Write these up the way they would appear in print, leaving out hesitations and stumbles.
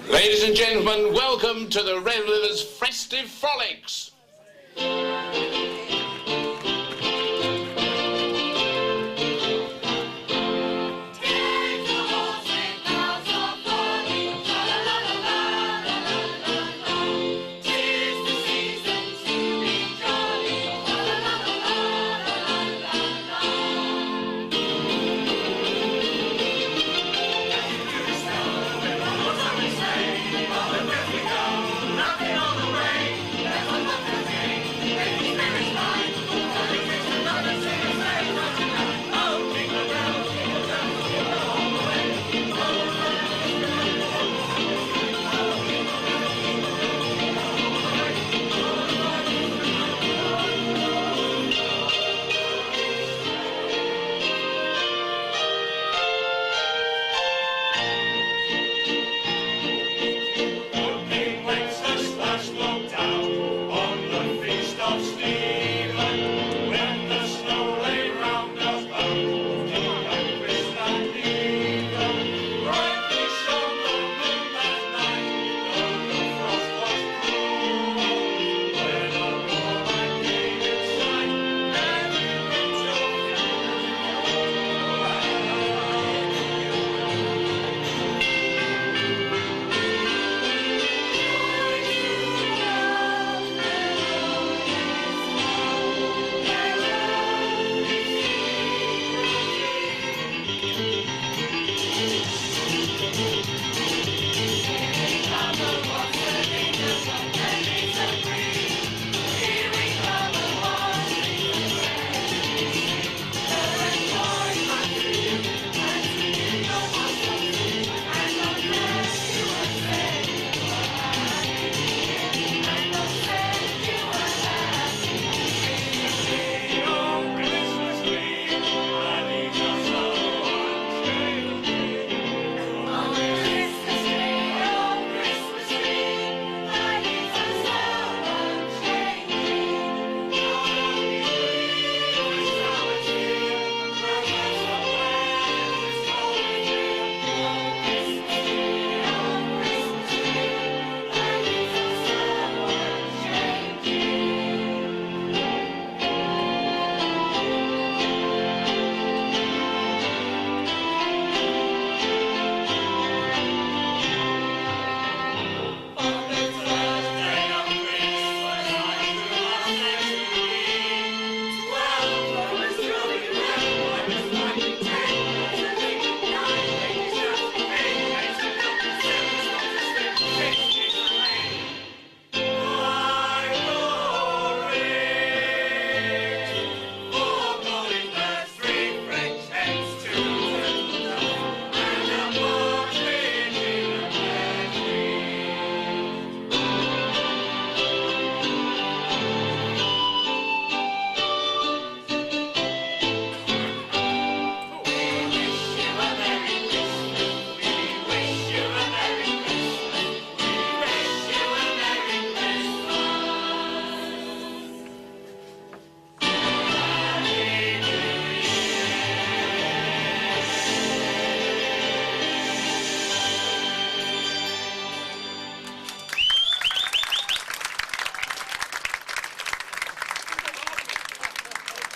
Ladies and gentlemen, welcome to the Revellers' Festive Frolics.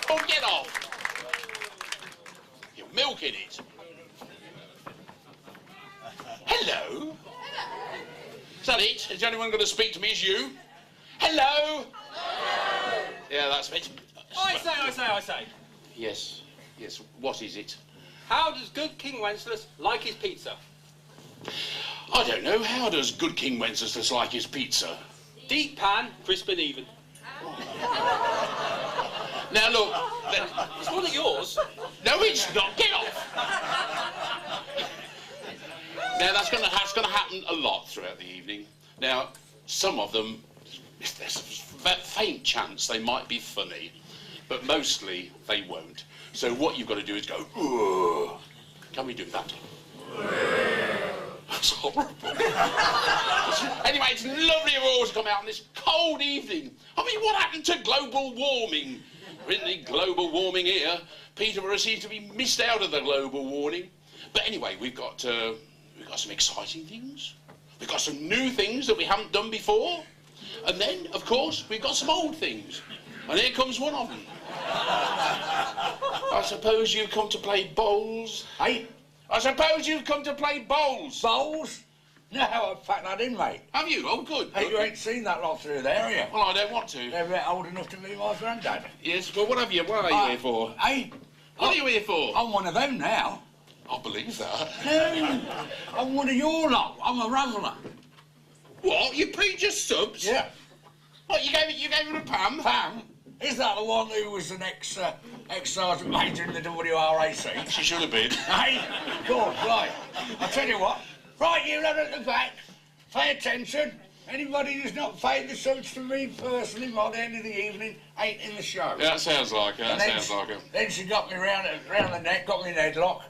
Oh, get off! You're milking it. Hello? Is that it? Is anyone going to speak to me as you? Hello? Hello? Yeah, that's it. I say. Yes, what is it? How does good King Wenceslas like his pizza? I don't know. How does good King Wenceslas like his pizza? Deep pan, crisp and even. Now look... It's one of yours. No, it's not. Get off! Now, that's going to happen a lot throughout the evening. Now, some of them, there's a faint chance they might be funny, but mostly they won't. So what you've got to do is go, ugh. Can we do that? That's horrible. Anyway, it's lovely of you all to come out on this cold evening. I mean, what happened to global warming? We're in the global warming era. Peterborough seems to be missed out of the global warming. But anyway, we've got some exciting things. We've got some new things that we haven't done before. And then, of course, we've got some old things. And here comes one of them. I suppose you've come to play bowls? Hey? I suppose you've come to play bowls? Bowls? No, in fact I didn't, mate. Have you? Oh, good. Hey, good. you ain't seen that lot through there, have you? Well, I don't want to. They're old enough to be my granddad. Yes, well, what are you here for? Hey? What are you here for? I'm one of them now. I believe that. No, I'm one of your lot. I'm a Reveller. What? You paid your subs? Yeah. What, you gave him a Pam? Pam? Is that the one who was an ex-sergeant major in the WRAC? She should have been. Hey? God, right. I'll tell you what. Right, you lot at the back. Pay attention. Anybody who's not paid the subs to me personally by the end of the evening ain't in the show. Yeah, that sounds like it. Then she got me round the neck, got me in the headlock,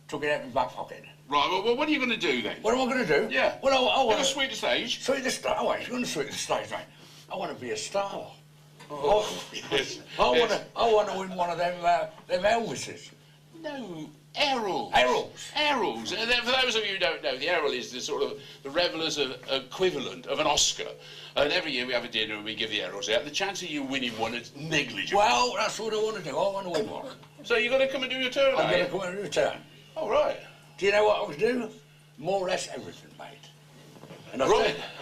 took it out of my back pocket. Right, well, what are you going to do then? What am I going to do? Yeah. Well, I want to sweep the stage. Sweep the stage. Oh, wait, you're going to sweep the stage, mate. I want to be a star. Oh, yes. I want to win one of them Elvises. No, Errols. Errols. Errols. For those of you who don't know, the Errol is the sort of the Revellers equivalent of an Oscar. And every year we have a dinner and we give the Errols out. The chance of you winning one is negligible. Well, that's what I want to do. I want to win one. So you're going to come and do your turn, I'm going to come and do a turn. Oh, right. Do you know what I was doing? More or less everything, mate. And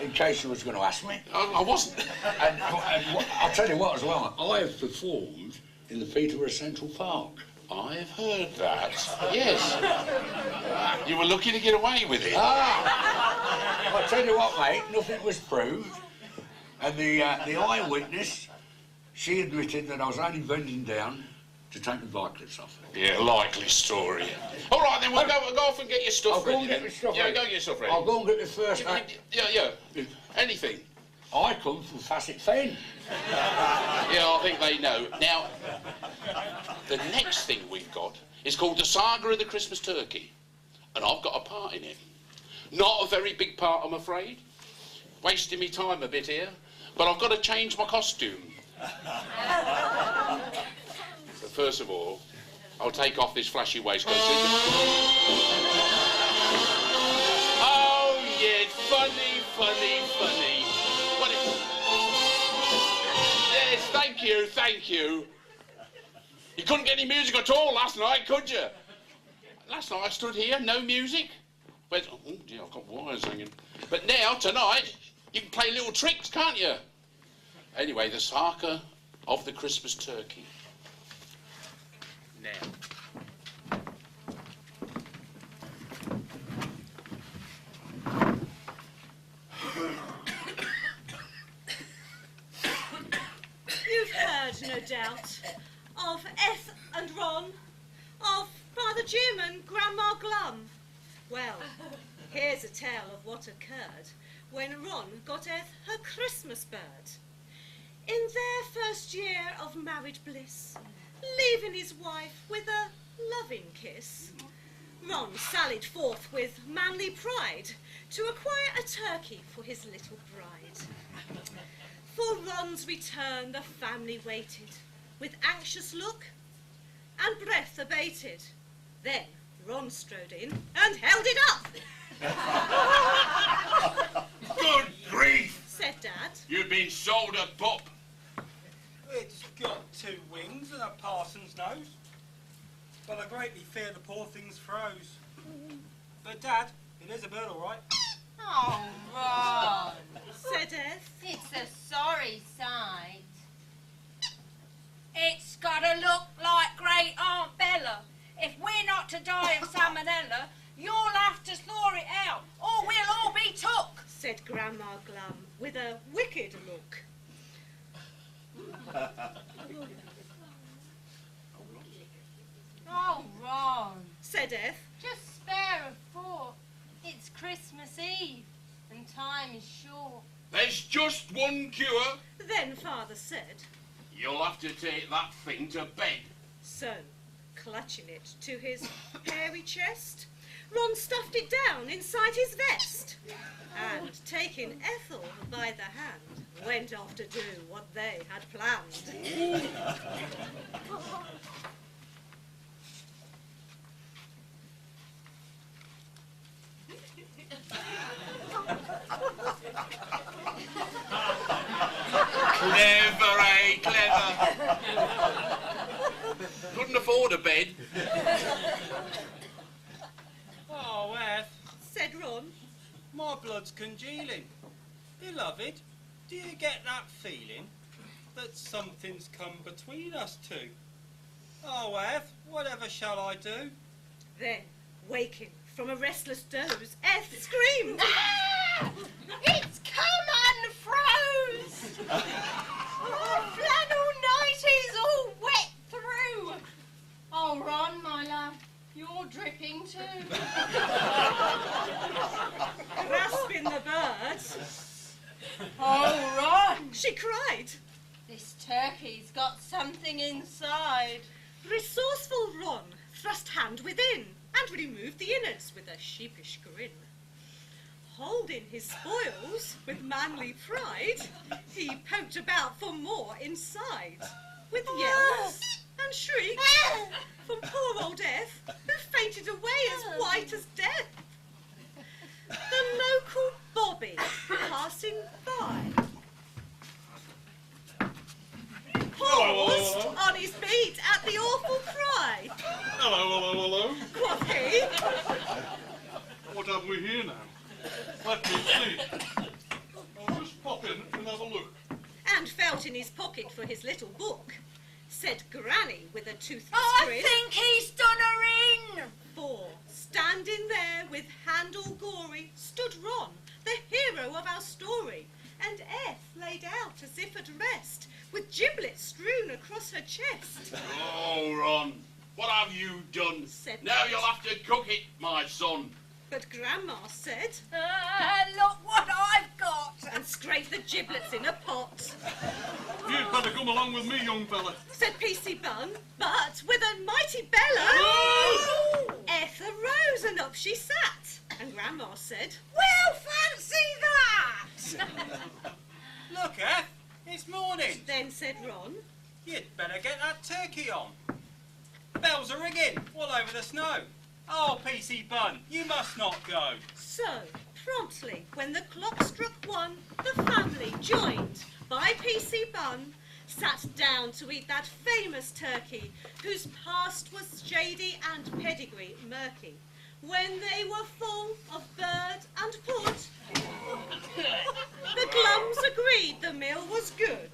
in case you was going to ask me. I wasn't. And I'll tell you what as well. I have performed in the Peterborough Central Park. I've heard that. Yes. You were lucky to get away with it. I'll tell you what, mate. Nothing was proved. And the eyewitness, she admitted that I was only bending down to take the bike clips off. Yeah, likely story. All right, then we'll go off and get your stuff ready. I'll go and get my stuff ready. Yeah, go get your stuff ready. I'll go and get the first act. Yeah. Anything. I come from Facet Fen. Yeah, I think they know. Now, the next thing we've got is called the Saga of the Christmas Turkey. And I've got a part in it. Not a very big part, I'm afraid. Wasting me time a bit here. But I've got to change my costume. So first of all, I'll take off this flashy waistcoat. Oh, yeah, funny. What is... Yes, thank you. You couldn't get any music at all last night, could you? Last night I stood here, no music. Where's... Oh, dear, I've got wires hanging. But now, tonight, you can play little tricks, can't you? Anyway, the Saga of the Christmas Turkey. Now. You've heard, no doubt, of Eth and Ron, of Father Jim and Grandma Glum. Well, here's a tale of what occurred when Ron got Eth her Christmas bird. In their first year of married bliss, leaving his wife with a loving kiss, Ron sallied forth with manly pride to acquire a turkey for his little bride. For Ron's return the family waited, with anxious look and breath abated. Then Ron strode in and held it up. Good grief! Said Dad. You've been sold a pup. It's got two wings and a parson's nose, but I greatly fear the poor thing's froze. But Dad, it is a bird, all right. Oh, Ron. Said Eth. It's a sorry sight. It's got to look like Great Aunt Bella. If we're not to die of salmonella, you'll have to thaw it out, or we'll all be took. Said Grandma Glum with a wicked look. Oh, Ron. Said Eth. Just spare a thought. It's Christmas Eve, and time is short. There's just one cure. Then Father said. You'll have to take that thing to bed. So, clutching it to his hairy chest, Ron stuffed it down inside his vest. And taking Ethel by the hand, went off to do what they had planned. Clever, eh? Clever. Couldn't afford a bed. Oh, Eth, Said Ron. my blood's congealing. Beloved, do you get that feeling that something's come between us two? Oh, Eth, whatever shall I do? Then, waking from a restless doze, Eth screamed. Ah! It's come and froze! Oh, flannel nighties all wet through. Oh, Ron, my love, you're dripping too. Grasping the bird, Oh, Ron, she cried. this turkey's got something inside. Resourceful Ron thrust hand within and removed the innards with a sheepish grin. Holding his spoils with manly pride, he poked about for more inside, with yells and shrieks from poor old Eth, who fainted away as white as death. The local Bobby passing by paused on his feet at the awful cry. Hello, hello, hello. Quoth he, What have we here now? Let me see. I'll just pop in and have a look. and felt in his pocket for his little book. Said Granny with a toothless I grin. think he's done her in. For, standing there with handle gory, stood Ron, the hero of our story, and Eth laid out as if at rest, with giblets strewn across her chest. Oh, Ron, what have you done? Said Now Eth. you'll have to cook it, my son. But Grandma said, Look what I've got. and scraped the giblets in a pot. You'd better come along with me, young fella. Said PC Bun, but with a mighty bellow, Eth arose and up she sat. And Grandma said, Well, fancy that. Look, Eth, it's morning. then said Ron, You'd better get that turkey on. Bells are ringing all over the snow. Oh, PC Bun, you must not go. so, promptly, when the clock struck 1, the family, joined by PC Bun, sat down to eat that famous turkey, whose past was shady and pedigree murky. When they were full of bird and pud, the Glums agreed the meal was good.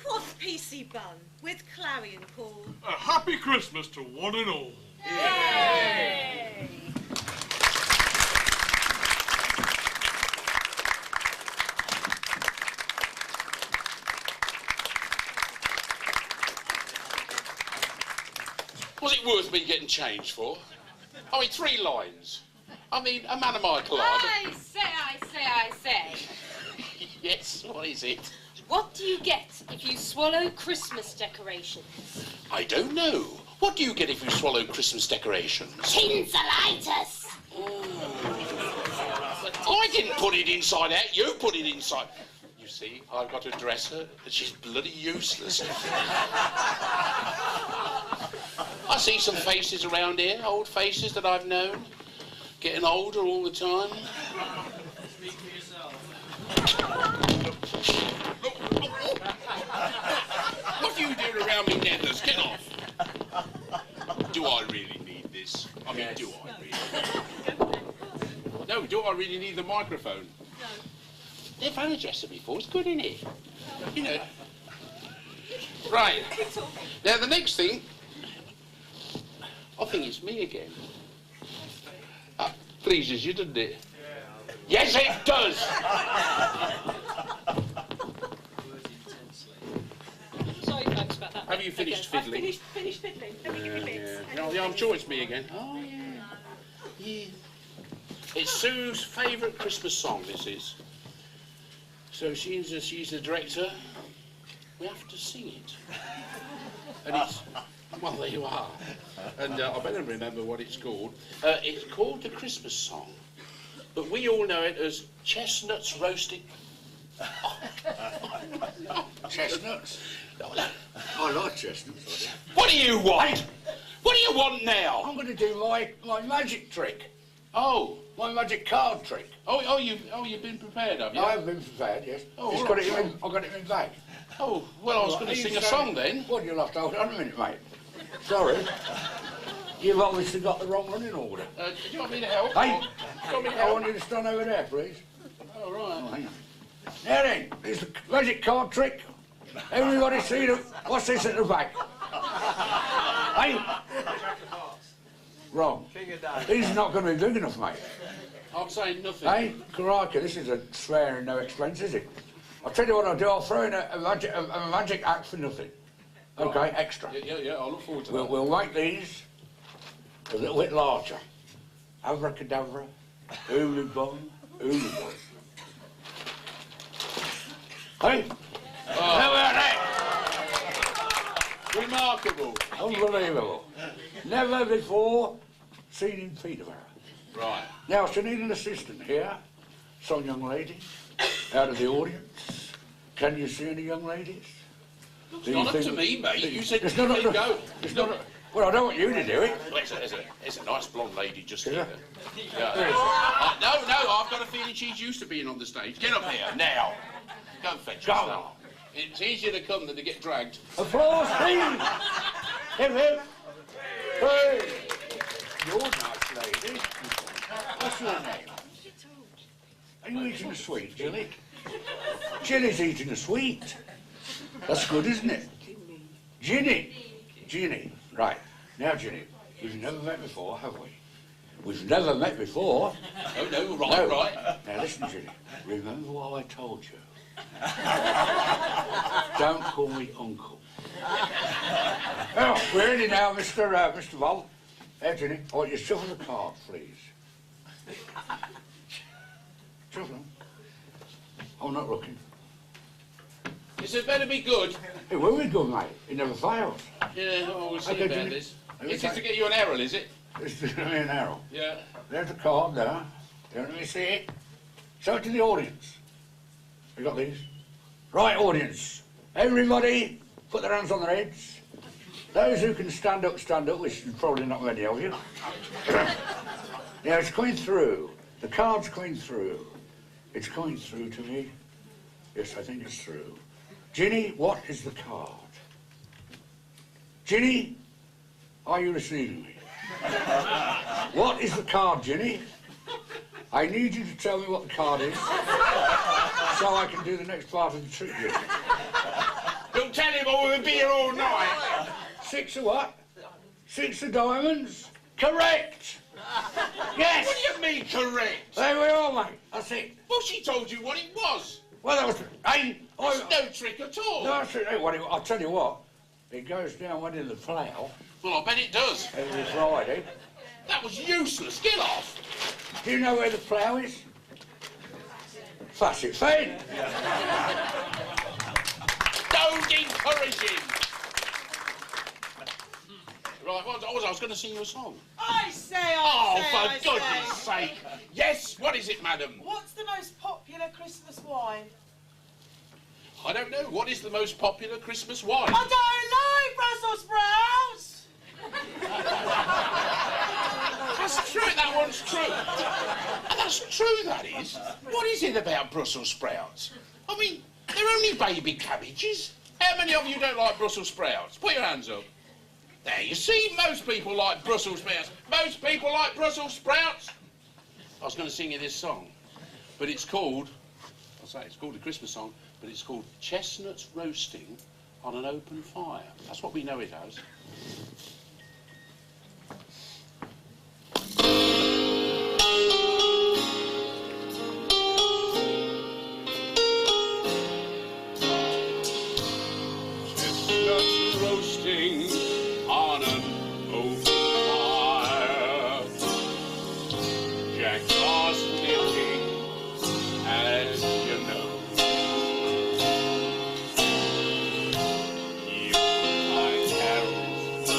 Quoth PC Bun with clarion call, A happy Christmas to one and all. Yay! Was it worth me getting changed for? I mean, 3 lines. I mean, a man of my calibre. I say. Yes, what is it? What do you get if you swallow Christmas decorations? I don't know. What do you get if you swallow Christmas decorations? Tinselitis. I didn't put it inside out, you put it inside. You see, I've got to dress her, and she's bloody useless. I see some faces around here, old faces that I've known, getting older all the time. Speak for yourself. What are you doing around me, nethers? Get off. Do I really need this? I mean, do I really? No, do I really need the microphone? no, They've had a dresser before, it's good, isn't it? You know. Right. Now, the next thing, I think it's me again. Pleases you, doesn't it? Yes, it does! Sorry, folks, about that. Have you finished I've fiddling? finished fiddling. Let me give you bits. Yeah, I'm sure it's me again. Oh, yeah. Yeah. It's Sue's favourite Christmas song, this is. So she's the director. We have to sing it. And it's, well, there you are. And I better remember what it's called. It's called the Christmas song. But we all know it as chestnuts roasted. Chestnuts. I like chestnuts. What do you want? What do you want now? I'm going to do my magic trick. Oh. My magic card trick. You've been prepared, have you? I have been prepared, yes. Oh, I've got it in my bag. Oh, well, I was going to sing a song then. Well, you'll have to hold on a minute, mate. Sorry. You've obviously got the wrong running order. Do you want me to help? Hey, Do you want me to I help? want you to stand over there, please. Oh, right. Oh, hang on. Now then, there's the magic card trick. Everybody see them? What's this at the back? Hey? Wrong. These are not going to be big enough, mate. I'm saying nothing. Hey, crikey, this is a spare and no expense, is it? I'll tell you what I'll do, I'll throw in a magic act for nothing. Okay, extra. Yeah, I look forward to that. We'll make these a little bit larger. Abracadabra, oolu bum, oolu bum. Hey, how about that? Remarkable. Unbelievable. Never before seen in Peterborough. Right. Now, I shall need an assistant here. Some young lady out of the audience. Can you see any young ladies? It's not up to me, mate. You said It's you not can go. Well, I don't want you to do it. Well, it's a nice blonde lady just Is here. it? Yeah. No, I've got a feeling she's used to being on the stage. Get up here, now. Go and fetch her. Go. son. It's easier to come than to get dragged. Applause, please. Hip, hip. Hey. You're a nice lady. What's your name? Are you eating a sweet, Jilly? Jilly's eating a sweet. That's good, isn't it? Ginny. Ginny. Right. Now, Ginny, we've never met before, have we? We've never met before. No, right, No. right. Now, listen, Ginny. Remember what I told you. Don't call me uncle. Oh, we're in now, Mr. Vol. Here, Ginny, I want you to shuffle the cards, please. Shuffle them. I'm not looking. Is it better be good? It will be good, mate. It never fails. Yeah, we'll see Okay, about Jimmy. this. Okay. Is this to get you an errol, is it? It's just me an arrow. Yeah. There's the card there. Don't let me see it. Show it to the audience. You got these? Right, audience. Everybody, put their hands on their heads. Those who can stand up, which is probably not many of you. Yeah, it's coming through. The card's coming through. It's coming through to me. Yes, I think it's through. Ginny, what is the card? Ginny, are you receiving me? What is the card, Ginny? I need you to tell me what the card is so I can do the next part of the trick, Ginny. Don't tell him or we'll be here all night. 6 of what? 6 of diamonds? Correct! Yes! What do you mean, correct? There we are, mate. That's it. Well, she told you what it was. Well, that was... Hey, It's no trick at all. No, that's it. Hey, I'll tell you what. It goes down one in the plough Well, I bet it does. every Friday. That was useless. Get off. Do you know where the plough is? Facet Fen. Don't encourage him. Right, I was going to sing you a song. I say, Oh, I for say. goodness sake. Yes, what is it, madam? What's the most popular Christmas wine? I don't know. What is the most popular Christmas wine? I don't know, Brussels sprouts! That's true. That one's true. That's true, that is. What is it about Brussels sprouts? I mean, they're only baby cabbages. How many of you don't like Brussels sprouts? Put your hands up. There, you see, most people like Brussels sprouts. Most people like Brussels sprouts. I was going to sing you this song, but it's called, I'll say it's called a Christmas song, but it's called Chestnuts Roasting on an Open Fire. That's what we know it as. Chestnuts roasting on an open fire. Jack Frost milking, as you know. You find carols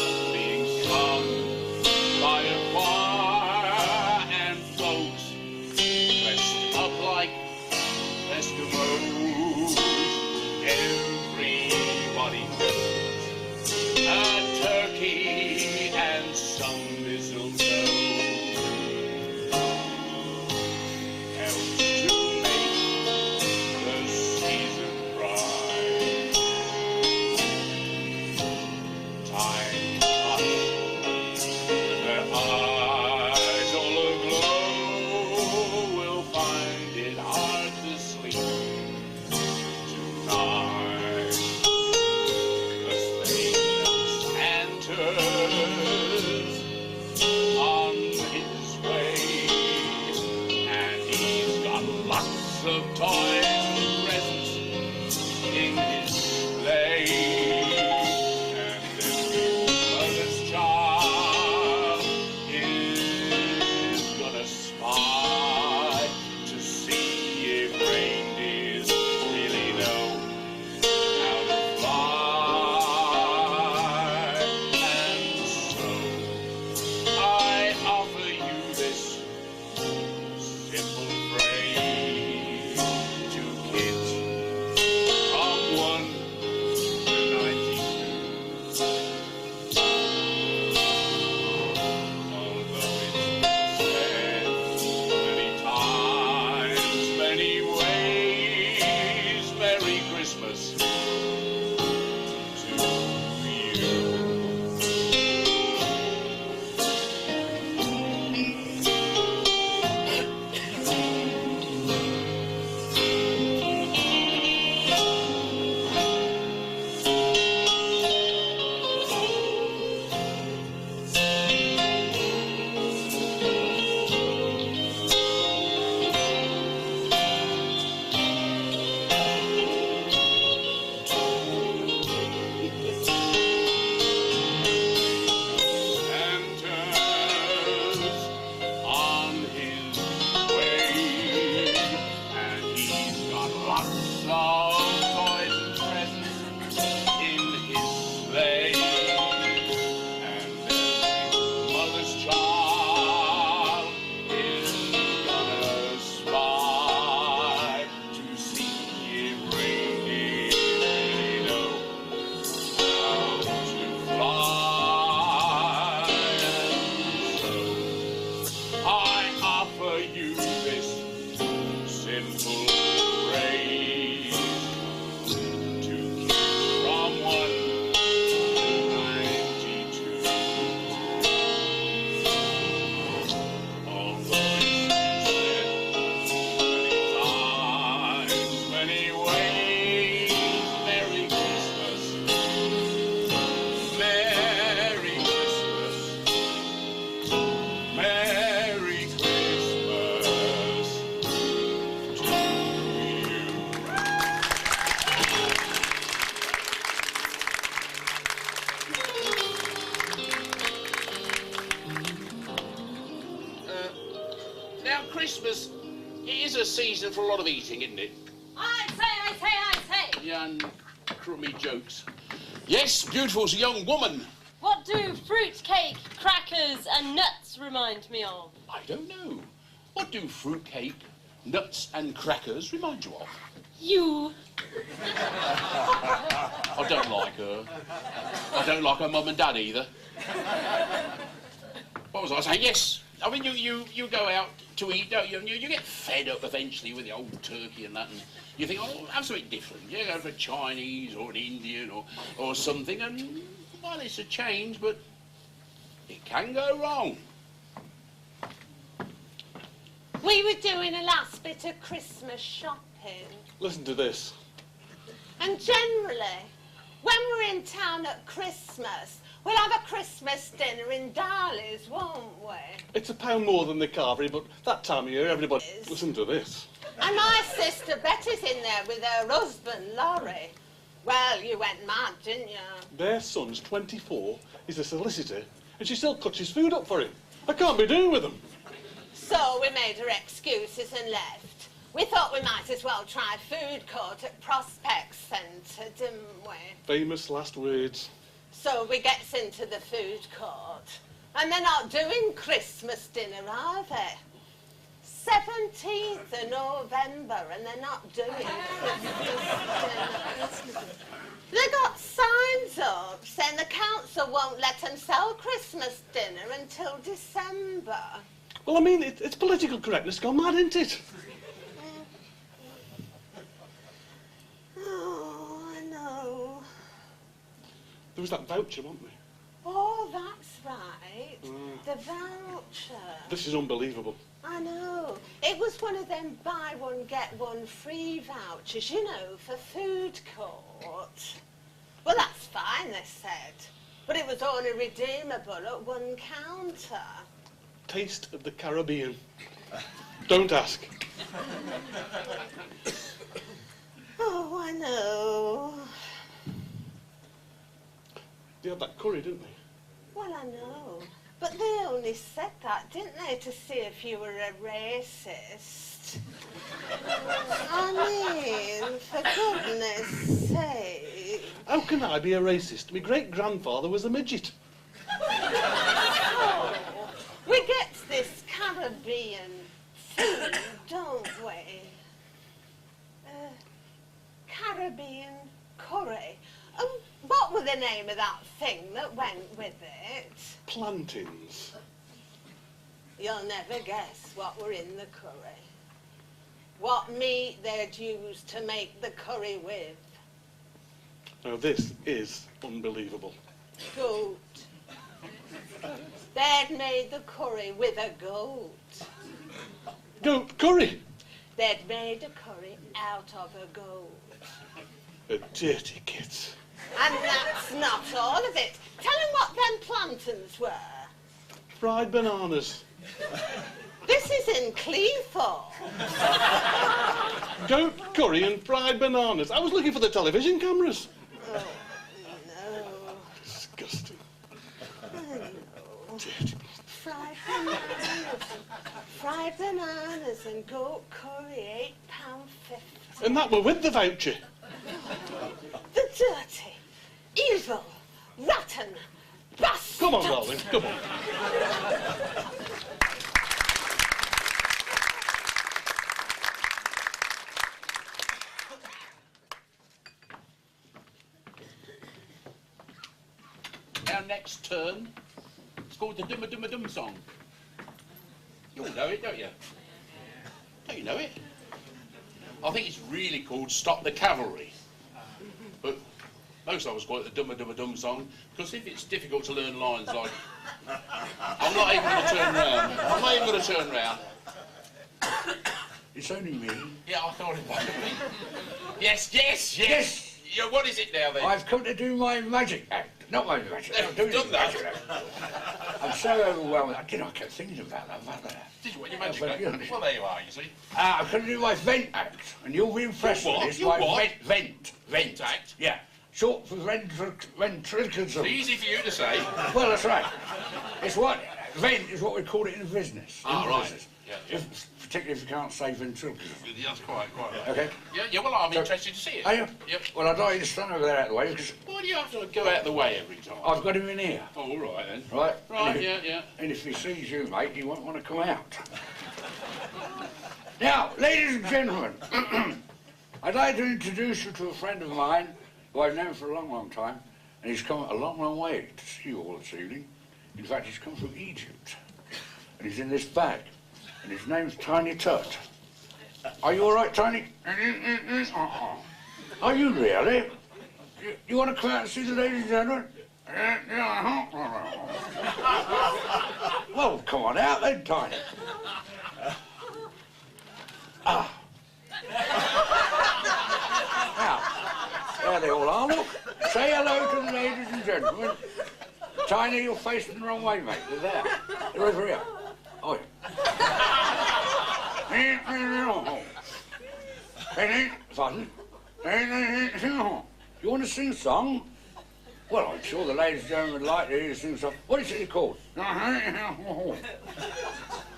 Christmas is a season for a lot of eating, isn't it? I say. Yeah, and crummy jokes. Yes, beautiful's a young woman. What do fruit cake, crackers and nuts remind me of? I don't know. What do fruitcake, nuts and crackers remind you of? You. I don't like her. I don't like her mum and dad either. What was I saying? Yes. I mean, you go out to eat, don't you? And you get fed up eventually with the old turkey and that, and you think, oh, have something different. You go for Chinese or an Indian or something, and, well, it's a change, but it can go wrong. We were doing a last bit of Christmas shopping. Listen to this. And generally, when we're in town at Christmas, we'll have a Christmas dinner in Darley's, won't we? It's £1 more than the carvery, but that time of year, everybody... Listen to this. And my sister Betty's in there with her husband, Laurie. Well, you went mad, didn't you? Their son's 24, he's a solicitor, and she still cuts his food up for him. I can't be doing with them. So we made her excuses and left. We thought we might as well try food court at Prospect Centre, didn't we? Famous last words. So we gets into the food court, and they're not doing Christmas dinner, are they? 17th of November, and they're not doing Christmas dinner. They got signs up saying the council won't let them sell Christmas dinner until December. Well, I mean, it's political correctness gone mad, isn't it? Oh, I know. There was that voucher, wasn't there? Oh, that's right. The voucher. This is unbelievable. I know. It was one of them buy one, get one free vouchers, you know, for food court. Well, that's fine, they said. But it was only redeemable at one counter. Taste of the Caribbean. Don't ask. Oh, I know. They had that curry, didn't they? Well, I know. But they only said that, didn't they, to see if you were a racist? I mean, for goodness sake. How can I be a racist? My great-grandfather was a midget. Oh, we get this Caribbean food, don't we? Caribbean curry. What was the name of that thing that went with it? Plantains. You'll never guess what were in the curry. What meat they'd used to make the curry with. Now, this is unbelievable. Goat. They'd made the curry with a goat. Goat curry. They'd made a curry out of a goat. A dirty kids. And that's not all of it. Tell him what them plantains were. Fried bananas. This is in Cleethorpes. Goat curry and fried bananas. I was looking for the television cameras. Oh, no. Disgusting. I know. Dirty. Fried bananas and goat curry, £8.50. And that were with the voucher. The dirty, evil, rotten bastard. Come on, darling, come on. Our next turn, it's called the Dum-a-Dum-a-Dum song. You all know it, don't you? Don't you know it? I think it's really called Stop the Cavalry. But most of us call it the Dum-a-Dum-a-Dum song, because if it's difficult to learn lines like, I'm not even going to turn round. I'm not even going to turn round. It's only me. Yeah, I thought it might have been. Yes. Yeah, what is it now then? I've come to do my magic act. Not my magic act. You've done that. I'm so overwhelmed. I kept thinking about that. Did you want your magic But act? be honest. Well, there you are, you see. I've come to do my vent act, and you'll be impressed Your with what? this. Your My what? vent Act? Yeah. Short for ventriloquism. Easy for you to say. Well, that's right. It's what Vent is what we call it in the business. Ah, in the right. business. Yeah. Particularly if you can't say ventriloquism. That's quite right. Okay. Yeah, well, I'm interested to see it. Are you? Yep. Well, I'd like you to stand over there out of the way because Why do you have to go out of the way every time? I've got him in here. Oh, all right then. Right? Right, And if- yeah. And if he sees you, mate, he won't want to come out. Now, ladies and gentlemen, I'd like to introduce you to a friend of mine who I've known for a long, long time, and he's come a long, long way to see you all this evening. In fact, he's come from Egypt, and he's in this bag, and his name's Tiny Tut. Are you all right, Tiny? Are you really? You want to come out and see the ladies and gentlemen? Well, come on out then, Tiny. Ah. Now, there they all are, look. Say hello to the ladies and gentlemen. Tiny, you're facing the wrong way, mate. They're there. They're over here. Oh, Pardon? You want to sing a song? Well, I'm sure the ladies and gentlemen would like to hear you sing a song. What is it called?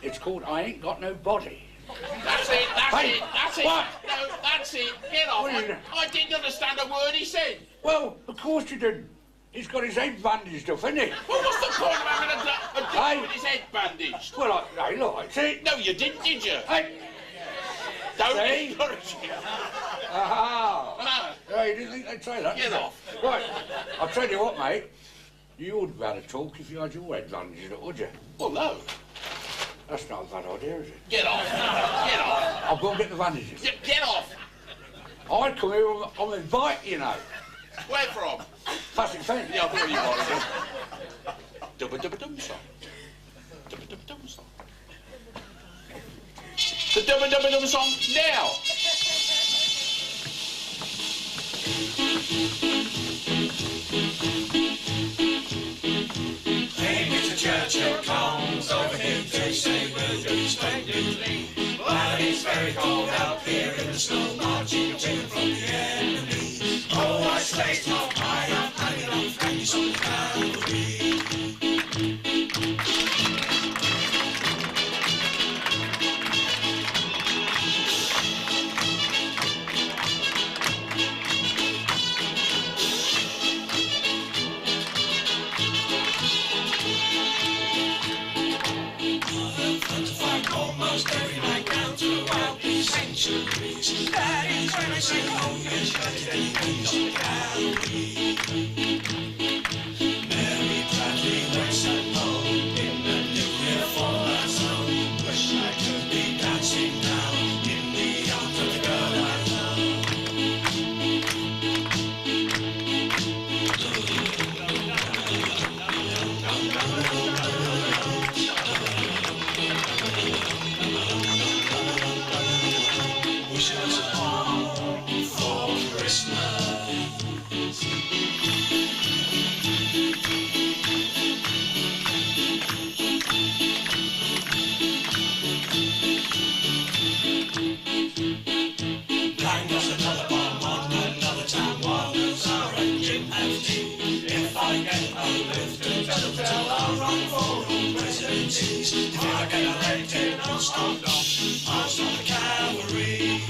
It's called I Ain't Got No Body. That's it, Hey, that's it. what? No, that's it. Get off. What are you I didn't understand a word he said. Well, of course you didn't. He's got his head bandaged up, hasn't he? Well, what's the point of having a dog Hey. with his head bandaged? Well, hey, look, see? No, you didn't, did you? Hey! Don't See? encourage him. Aha! Ah. Yeah, you didn't think they'd say that? Get did you? off. Right, I'll tell you what, mate. You wouldn't be able to talk if you had your head bandaged up, would you? Well, no. That's not a bad idea, is it? Get off. Get off. I'll go and get the bandages. Get off. I come here on a bike, you know. Where from? Passing fence. Yeah, I thought you wanted it. Dubba-dubba-dum song. Dubba-dubba-dum song. The dubba-dubba-dum song now. Hey, Mr. Churchill comes over here to say we're doing splendidly. But it's very cold out here in the snow, marching to and from the enemy. Oh, I slayed off high up, hanging on flanks on the cavalry. Almost every night down throughout the centuries. That is when I say, oh yes, better than he's on the gallery. Mary Bradley waits at home in the nuclear fallout zone. Wish I could be dancing now in the arms of the girl I wish I was home for Christmas. Bang goes another bomb on another town while those are and Jim have tea. If I get a lift to tell I'll run for all presidencies. If I get elected, I'll stop the cavalry.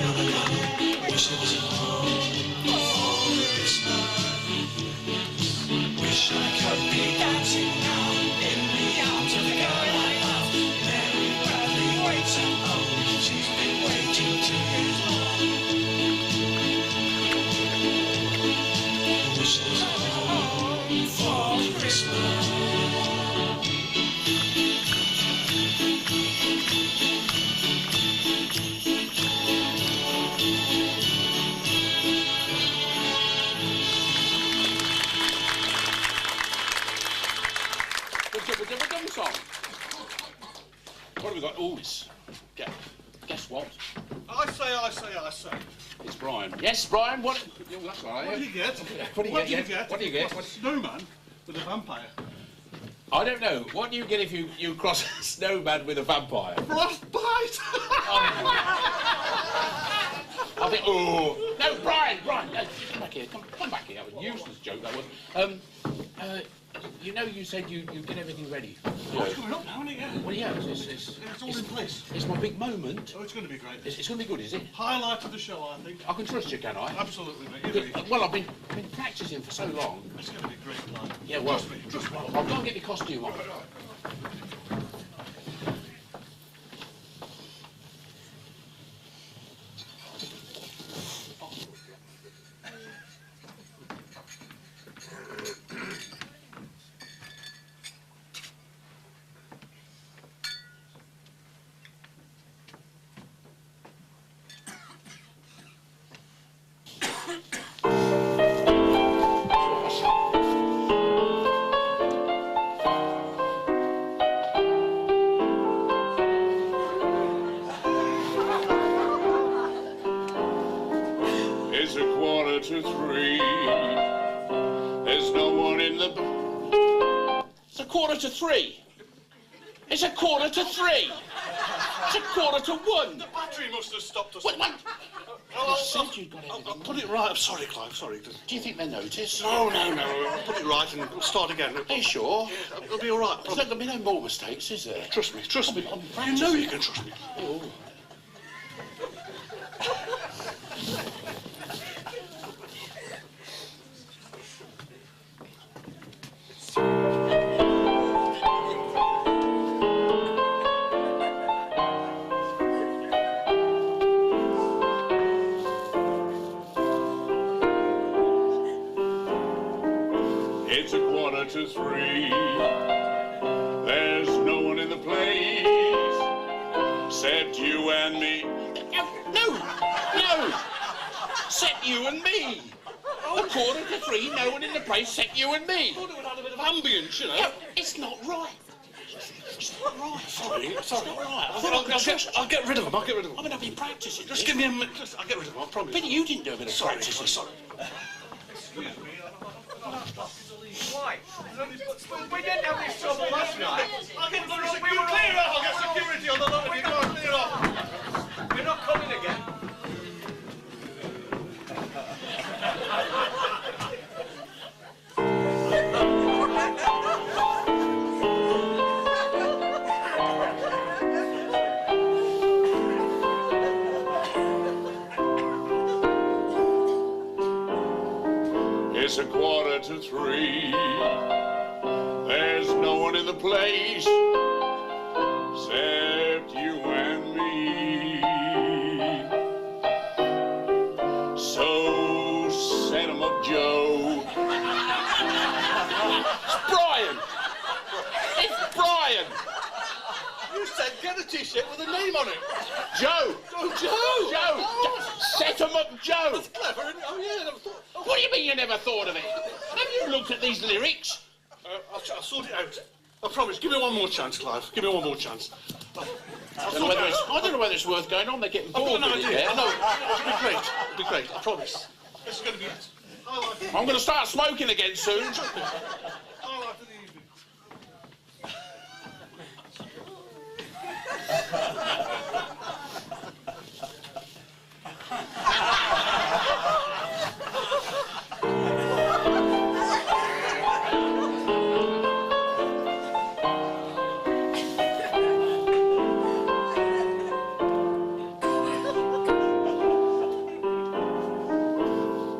Wish I was home for Christmas. Wish I could be dancing now in the arms of the girl I love. Mary Bradley waits at home. She's been waiting 2 years long. Wish I was home for Christmas. promise. Guess what? I say. It's Brian. Yes, Brian. What? Oh, that's all right. What do you get? What do you get? What do you get? A snowman with a vampire. I don't know. What do you get if you cross a snowman with a vampire? Frostbite! I think. Oh no, Brian, no, come back here. Come back here. That was a useless joke. That was. You know, you said you get everything ready. Oh, it's coming up now, isn't it? Yeah. Well, yeah, It's all in place. It's my big moment. Oh, it's going to be great. It's going to be good, is it? Highlight of the show, I think. I can trust you, can I? Absolutely, mate. You ready? Well, I've been practising for so long. It's going to be great, Clive. Yeah, well, Trust me. I'll go and get my costume on. It's 2:45. There's no one in the... It's 2:45. It's 2:45. It's 1:45. The battery must have stopped us. What? I said you'd got everything. I'll put it right. I'm sorry, Clive. Sorry. Do you think they notice? No. I'll put it right and we'll start again. Are you sure? Yeah, it'll be all right. There's not going to be no more mistakes, is there? Trust me. I'm You know you can trust me. Oh. It's 2:45. There's no one in the place except you and me. No! Except you and me. 2:45. No one in the place except you and me. I thought it would add a bit of ambience, you know. No, it's not right. It's not right. Sorry. It's not right. I'll get rid of them. I mean, I've been practising. Just give me a minute. I'll get rid of them. I promise. But you didn't do a bit of practising. Sorry. Why? We didn't have this trouble last night. I'll get security on the lot of you. Go on, clear off. We're not coming again. It's 2:45. There's no one in the place except you and me. So set 'em up, Joe. It's Brian. It's Brian. You said get a T-shirt with a name on it. Joe. Oh, Joe. Joe. Set 'em up, Joe. That's clever, isn't it? Oh, yeah, I never thought. What do you mean you never thought of it? Have you looked at these lyrics? I'll sort it out. I promise. Give me one more chance, Clive. Give me one more chance. I don't know whether it's worth going on. They're getting I've bored got no with it, idea. yeah? I know. It'll be great. It'll be great. I promise. This is going to be it. I'm going to start smoking again soon. Highlight of the evening.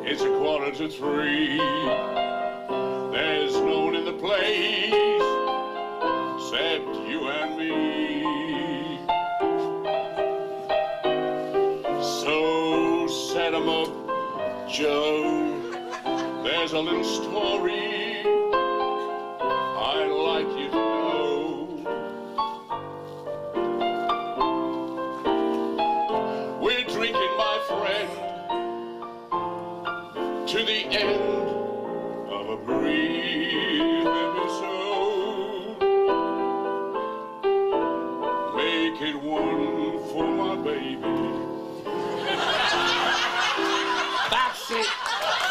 It's 2:45. There's no one in the place except you and me. So set 'em up, Joe. There's a little story I'd like you to know. We're drinking, my friend, to the end of a brief episode. Make it one. one for my baby. That's it.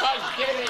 I get it.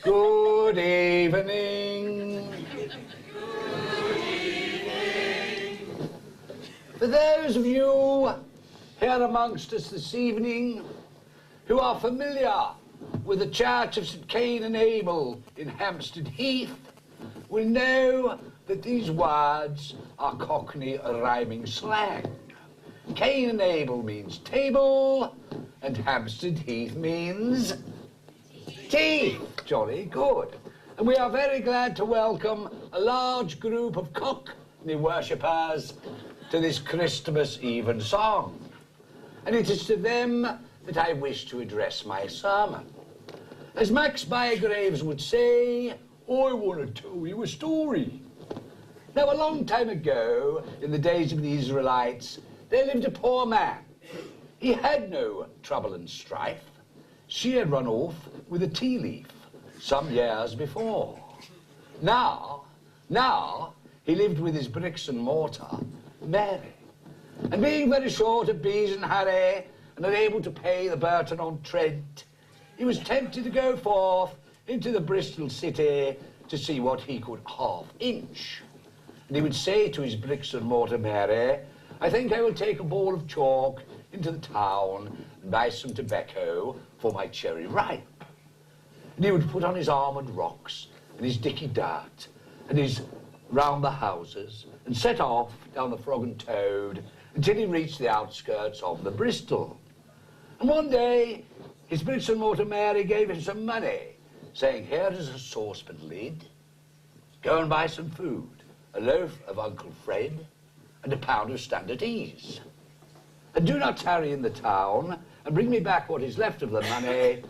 Good evening. For those of you here amongst us this evening who are familiar with the Church of St Cain and Abel in Hampstead Heath will know that these words are Cockney rhyming slang. Cain and Abel means table, and Hampstead Heath means teeth. Jolly good. And we are very glad to welcome a large group of Cockney worshippers to this Christmas Even song. And it is to them that I wish to address my sermon. As Max Bygraves would say, I want to tell you a story. Now, a long time ago, in the days of the Israelites, there lived a poor man. He had no trouble and strife. She had run off with a tea leaf some years before. Now, he lived with his bricks and mortar, Mary. And being very short of bees and hurry, and unable to pay the Burton on Trent, he was tempted to go forth into the Bristol city to see what he could half-inch. And he would say to his bricks and mortar Mary, I think I will take a ball of chalk into the town and buy some tobacco for my cherry ripe. And he would put on his armoured rocks and his dicky dirt and his round the houses and set off down the Frog and Toad until he reached the outskirts of the Bristol. And one day, his bricks and mortar Mary gave him some money, saying, here is a saucepan lid, go and buy some food, a loaf of Uncle Fred and a pound of standard ease. And do not tarry in the town and bring me back what is left of the money,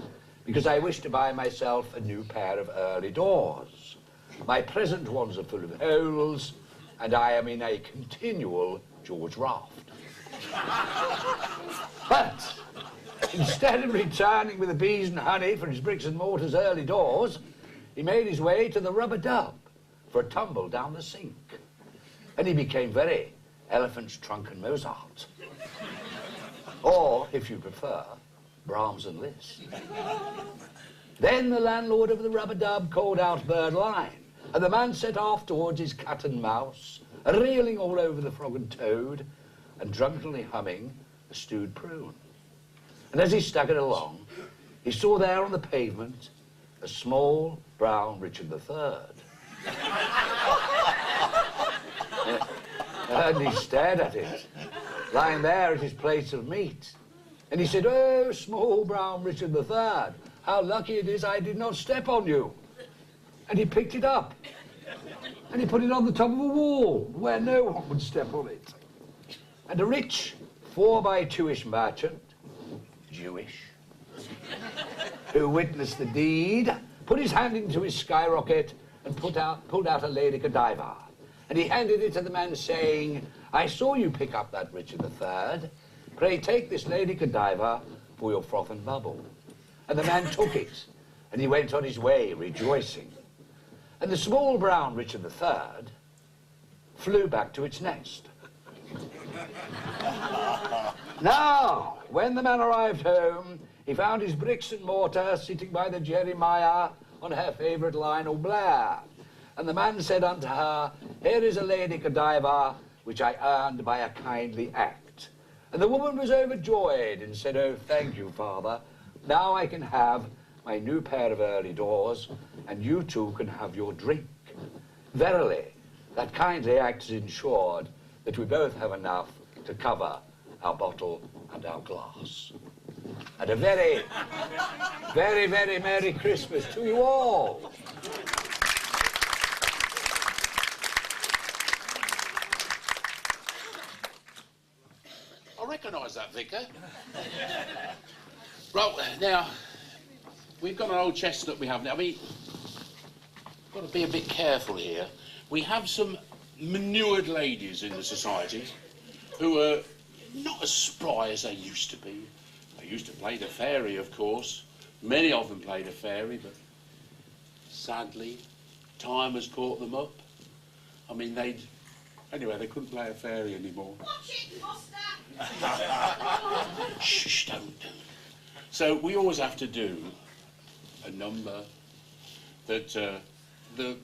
because I wish to buy myself a new pair of early doors. My present ones are full of holes, and I am in a continual George Raft. But instead of returning with the bees and honey for his bricks and mortar's early doors, he made his way to the Rubber Dub for a tumble down the sink. And he became very Elephant's Trunk and Mozart. Or, if you prefer, Brahms and Liszt. Then the landlord of the Rubber Dub called out Bird Line, and the man set off towards his cat and mouse, reeling all over the Frog and Toad, and drunkenly humming a stewed prune. And as he staggered along, he saw there on the pavement a small, brown Richard III. And he stared at it, lying there at his plate of meat. And he said, oh, small, brown Richard III, how lucky it is I did not step on you. And he picked it up, and he put it on the top of a wall, where no one would step on it. And a rich 4x2-ish merchant, Jewish, who witnessed the deed, put his hand into his skyrocket and pulled out a Lady Godiva. And he handed it to the man, saying, I saw you pick up that Richard III. Pray take this Lady Godiva for your froth and bubble. And the man took it, and he went on his way, rejoicing. And the small brown Richard III flew back to its nest. Now, when the man arrived home, he found his bricks and mortar sitting by the Jeremiah on her favourite Lionel Blair. And the man said unto her, here is a Lady Godiva, which I earned by a kindly act. And the woman was overjoyed and said, oh, thank you, father. Now I can have my new pair of early doors, and you too can have your drink. Verily, that kindly act has ensured that we both have enough to cover our bottle and our glass. And a very, very, very Merry Christmas to you all. I recognise that, Vicar. Right, now, we've got an old chestnut we have now. I mean, got to be a bit careful here. We have some manured ladies in the society who are not as spry as they used to be. They used to play the fairy, of course. Many of them played a fairy, but sadly, time has caught them up. I mean, they couldn't play a fairy anymore. Watch it, Foster! Shh, don't. So we always have to do a number that the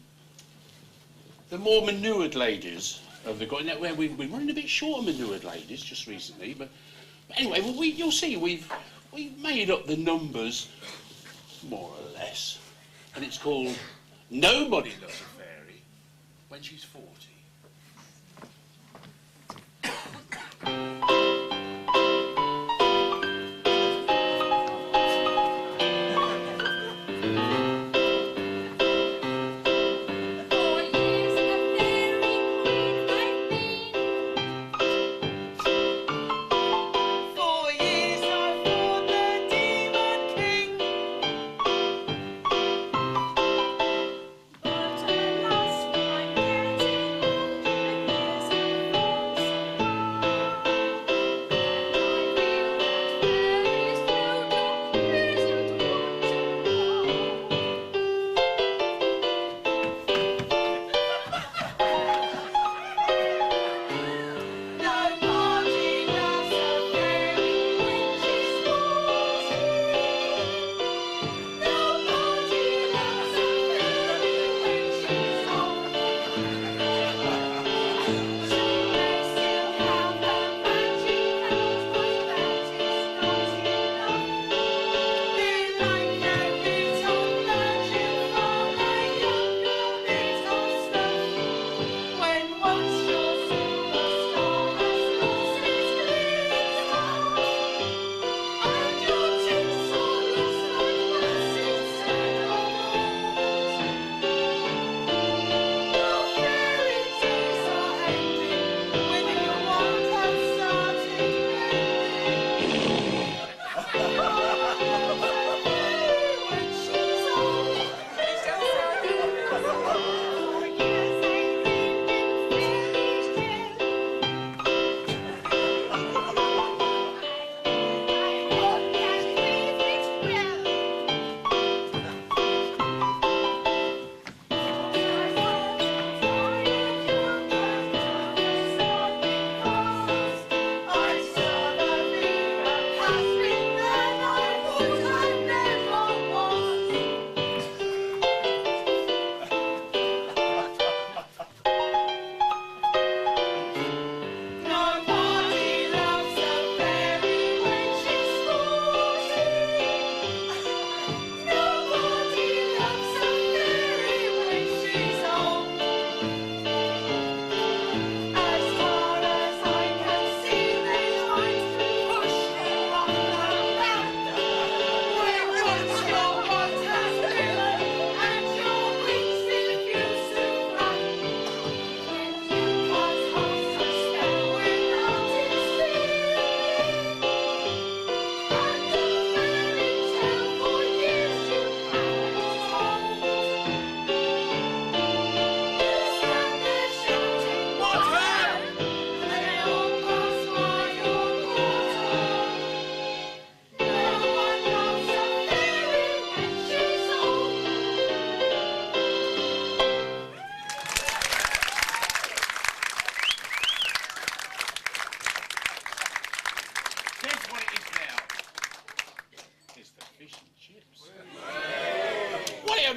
more manured ladies of the now we're running a bit short of manured ladies just recently, but anyway, well, you'll see we've made up the numbers more or less, and it's called Nobody Loves a Fairy When She's 40.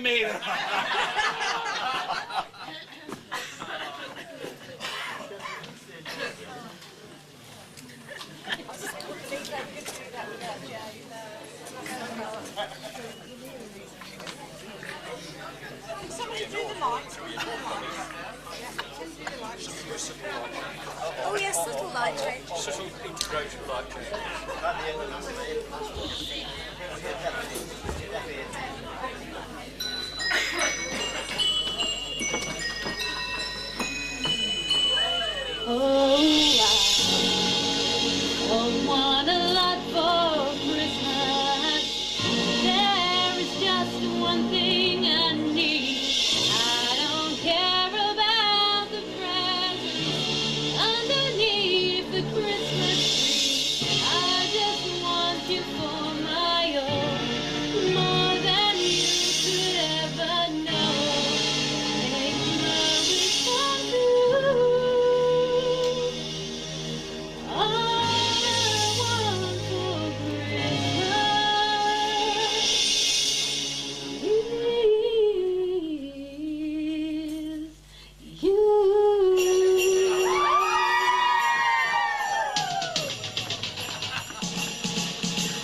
mean? Somebody do the lights. Do the lights. Oh yes, subtle light change. Subtle integration light change. I want a lot for Christmas. There is just one thing I need. I don't care about the presents underneath the Christmas tree. I just want you for my own, more than you could ever know. Make my wish come true. All I want for Christmas is you.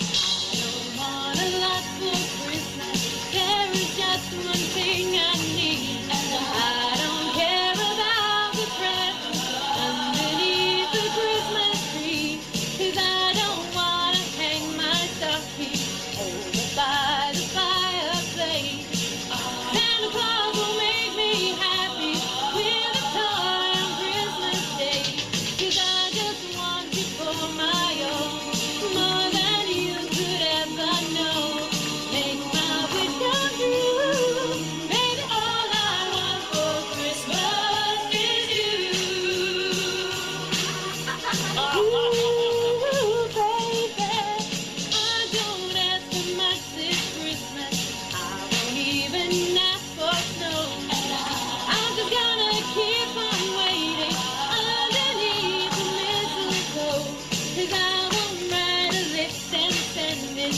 I don't want a lot for Christmas. There is just one thing I need. I don't care about the presents underneath the Christmas tree, 'cause I don't want to hang my stocking over by the fireplace. Santa Claus will make me happy with a toy on Christmas Day, 'cause I just want you for my own, more than you could ever know. Make my wish come true. Baby, all I want for Christmas is you. Ooh, baby, I don't ask for much this Christmas. I won't even ask for snow. I'm just gonna keep on waiting underneath the mistletoe, 'cause I won't write a list and send it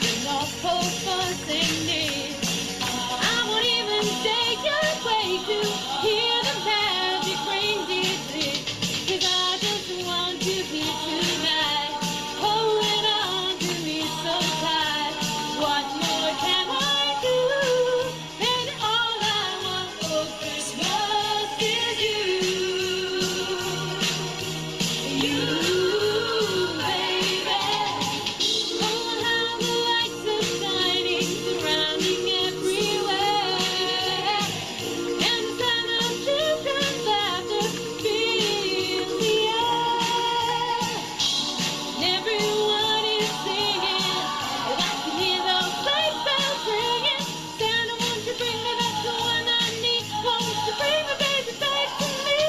to North Pole for St. Nick. I won't even take you away to hear the magic reindeer sing, 'cause I just want you here tonight, holding on to me so tight. What more can I do? Baby, all I want for Christmas is you. You, baby. Oh, how the lights are shining, surrounding everywhere. And the sound of children's laughter fills the air. And everyone is singing, and I can hear those sleigh bells ringing. Santa, won't you bring me back the one I need? Won't you bring my baby back to me?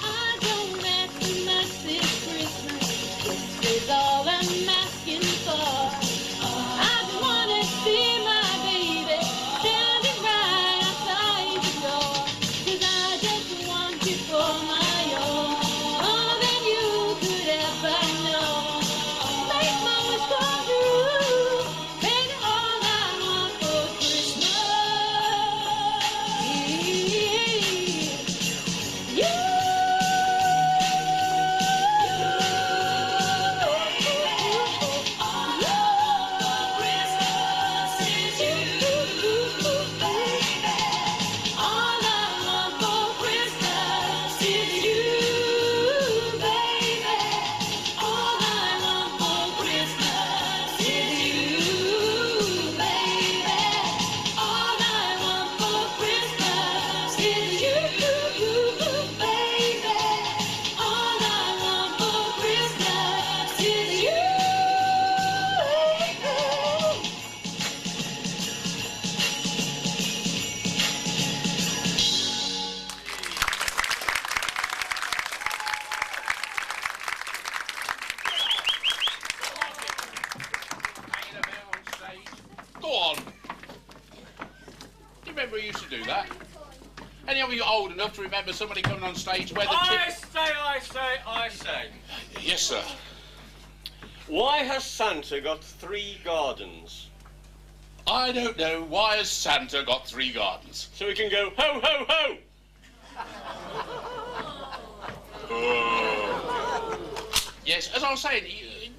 I don't ask for much this Christmas. This is all I'm asking for. I just wanna see my baby standing right outside the door, 'cause I just want you for my own, more than you could ever know. Make my wish come true. Baby, all I want for Christmas is you. Go on. Do you remember we used to do that? Any of you old enough to remember somebody coming on stage where the I say. Yes, sir. Why has Santa got 3 gardens? I don't know. Why has Santa got 3 gardens? So he can go ho ho ho! Yes, as I was saying,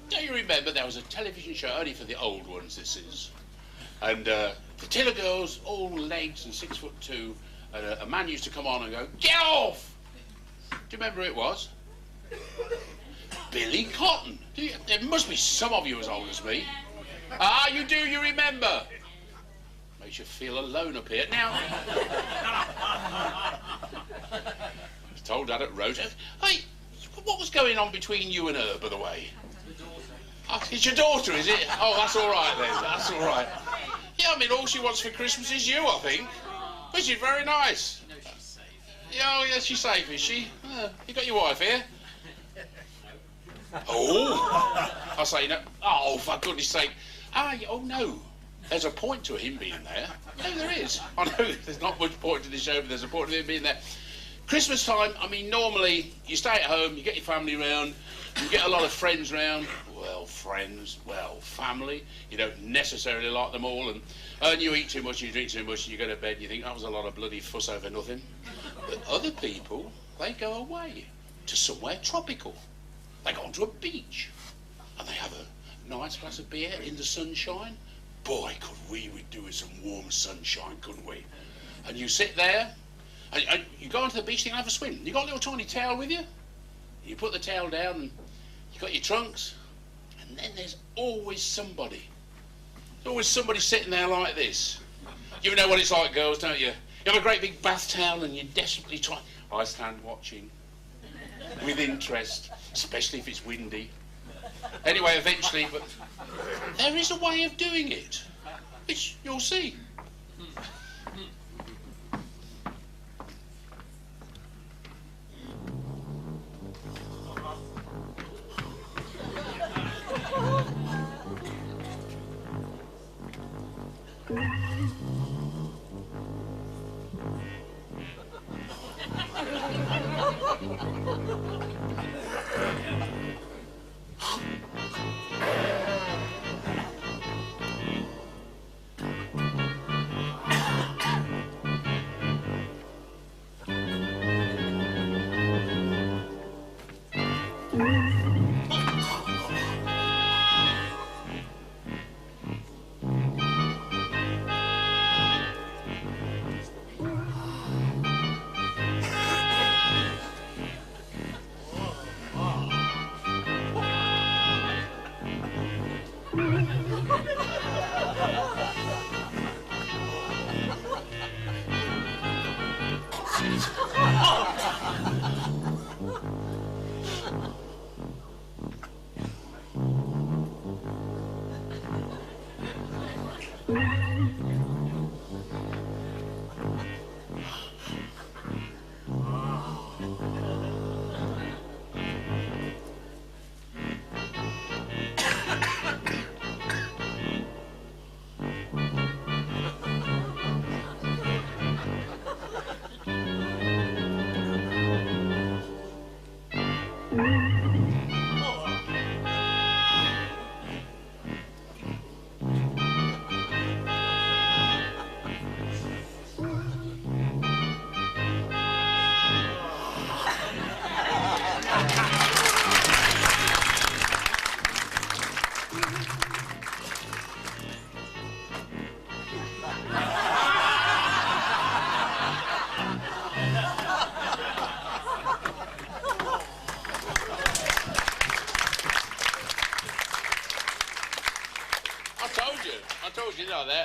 don't you remember there was a television show, only for the old ones this is, and the Tiller girls, all legs and 6'2", and a man used to come on and go, "Get off! you remember who it was? Billy Cotton. There must be some of you as old as me. Ah, you do, you remember. Makes you feel alone up here. Now, I told Dad at Rose, hey, what was going on between you and her, by the way? Oh, it's your daughter, is it? Oh, that's all right then, that's all right. Yeah, I mean, all she wants for Christmas is you, I think. But she's very nice. Yeah, oh, yeah, she's safe, is she? You got your wife here? Oh, I say no. Oh, for goodness sake. Oh, no. There's a point to him being there. No, there is. I know there's not much point to the show, but there's a point to him being there. Christmas time, I mean, normally you stay at home, you get your family round, you get a lot of friends round. Well, friends, well, family. You don't necessarily like them all, and you eat too much, you drink too much, and you go to bed and you think, that was a lot of bloody fuss over nothing. But other people, they go away to somewhere tropical. They go onto a beach, and they have a nice glass of beer in the sunshine. Boy, could we do with some warm sunshine, couldn't we? And you sit there, and you go onto the beach and have a swim. You got a little tiny towel with you. You put the towel down, and you got your trunks, and then there's always somebody. There's always somebody sitting there like this. You know what it's like, girls, don't you? You have a great big bath towel, and you desperately try. I stand watching with interest, especially if it's windy. Anyway, eventually, but there is a way of doing it, which you'll see.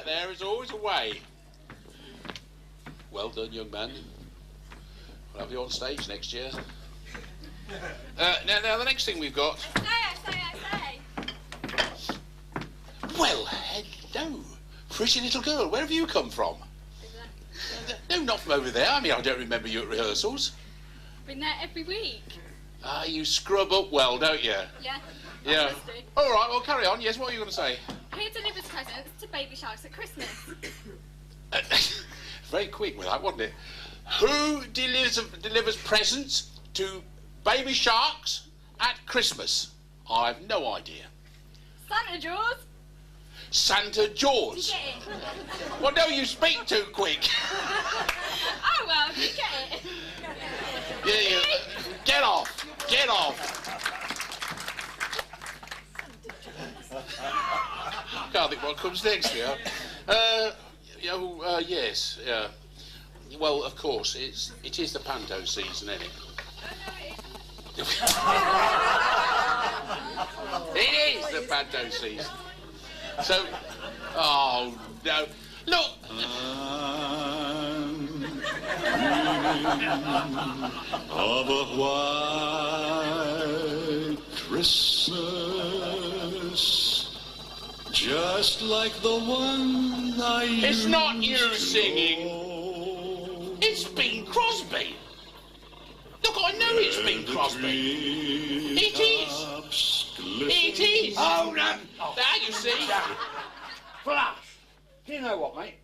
There is always a way. Well done, young man. We'll have you on stage next year. Now the next thing we've got. Say. Well, hello, pretty little girl. Where have you come from? No, not from over there. I mean, I don't remember you at rehearsals. Been there every week. Ah, you scrub up well, don't you? Yeah. Yeah. All right, well, carry on. Yes, what are you going to say? Who delivers presents to baby sharks at Christmas? Very quick with that, wasn't it? Who delivers presents to baby sharks at Christmas? I've no idea. Santa Jaws. Santa Jaws. You get it? Well, no, you speak too quick. Oh, well, you get it. Yeah. Get off. Get off. I can't think what comes next here. Yes. Well, of course, it is the panto season, isn't it? It is the panto season. So, oh no, look. Of a white Christmas, just like the one I It's used not you to singing. know. It's Bing Crosby. Look, I know it's Bing Crosby. It is. It is. Oh, no. There you see. Flash, do you know what, mate?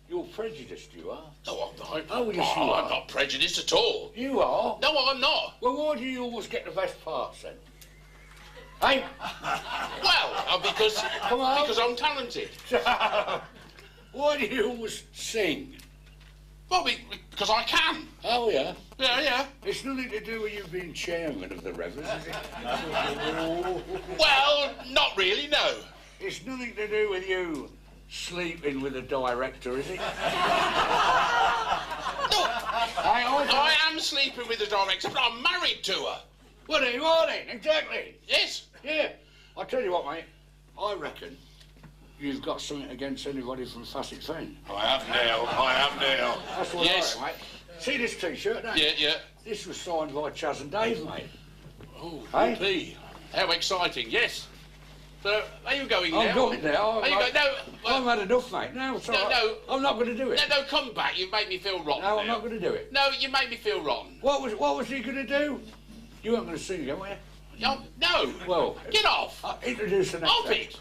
You're prejudiced, you are. No, I'm not. Oh, yes, you are. I'm not prejudiced at all. You are? No, I'm not. Well, why do you always get the best parts, then? Hey? Well, because I'm talented. Why do you always sing? Well, because I can. Oh, yeah? Yeah, yeah. It's nothing to do with you being chairman of the Revellers, is it? Well, not really, no. It's nothing to do with you sleeping with the director, is it? I am sleeping with the director, but I'm married to her. Well, there you are then, exactly. Yes. Yeah. I'll tell you what, mate. I reckon you've got something against anybody from Festive Frolics. I have now. I have now. That's what Yes. I reckon, mate. See this T-shirt, don't you? Yeah, yeah. This was signed by Chaz and Dave, mate. Oh, Hey? yippee. How exciting, yes. So, are you going now? I'm going now. Are you going? No, I've had enough, mate. No, it's all right. no. I'm not going to do it. No, come back. You make me feel rotten. No, I'm now. not going to do it. No, you make me feel rotten. What was he going to do? You weren't going to sing again, were you? No. Well, Get off. Introduce the next Off act. it.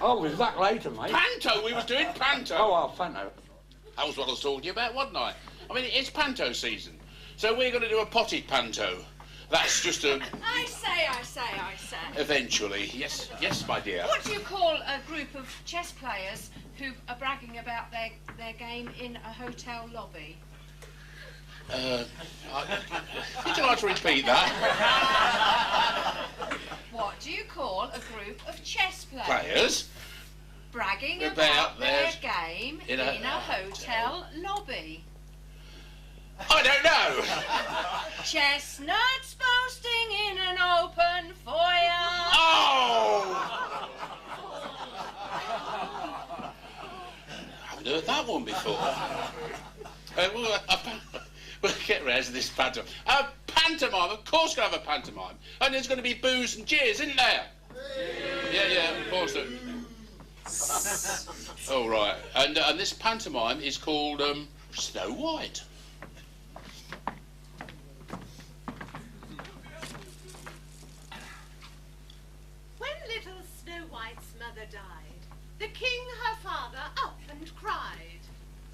I'll be back later, mate. Panto. We was doing panto. Oh, Panto. That was what I was talking about, wasn't I? I mean, it's panto season. So we're going to do a potted panto. That's just a... I say. Eventually. Yes, my dear. What do you call a group of chess players who are bragging about their game in a hotel lobby? Would you like to repeat that? What do you call a group of chess Players? bragging About about their their- game in in a a hotel lobby? I don't know. Chestnuts boasting in an open foyer. Oh! I haven't heard that one before. We'll get round to this pantomime. A pantomime, of course we're going to have a pantomime. And there's going to be booze and cheers, isn't there? Yeah, of course. Oh, right. And this pantomime is called Snow White. When little Snow White's mother died, the king, her father, up and cried.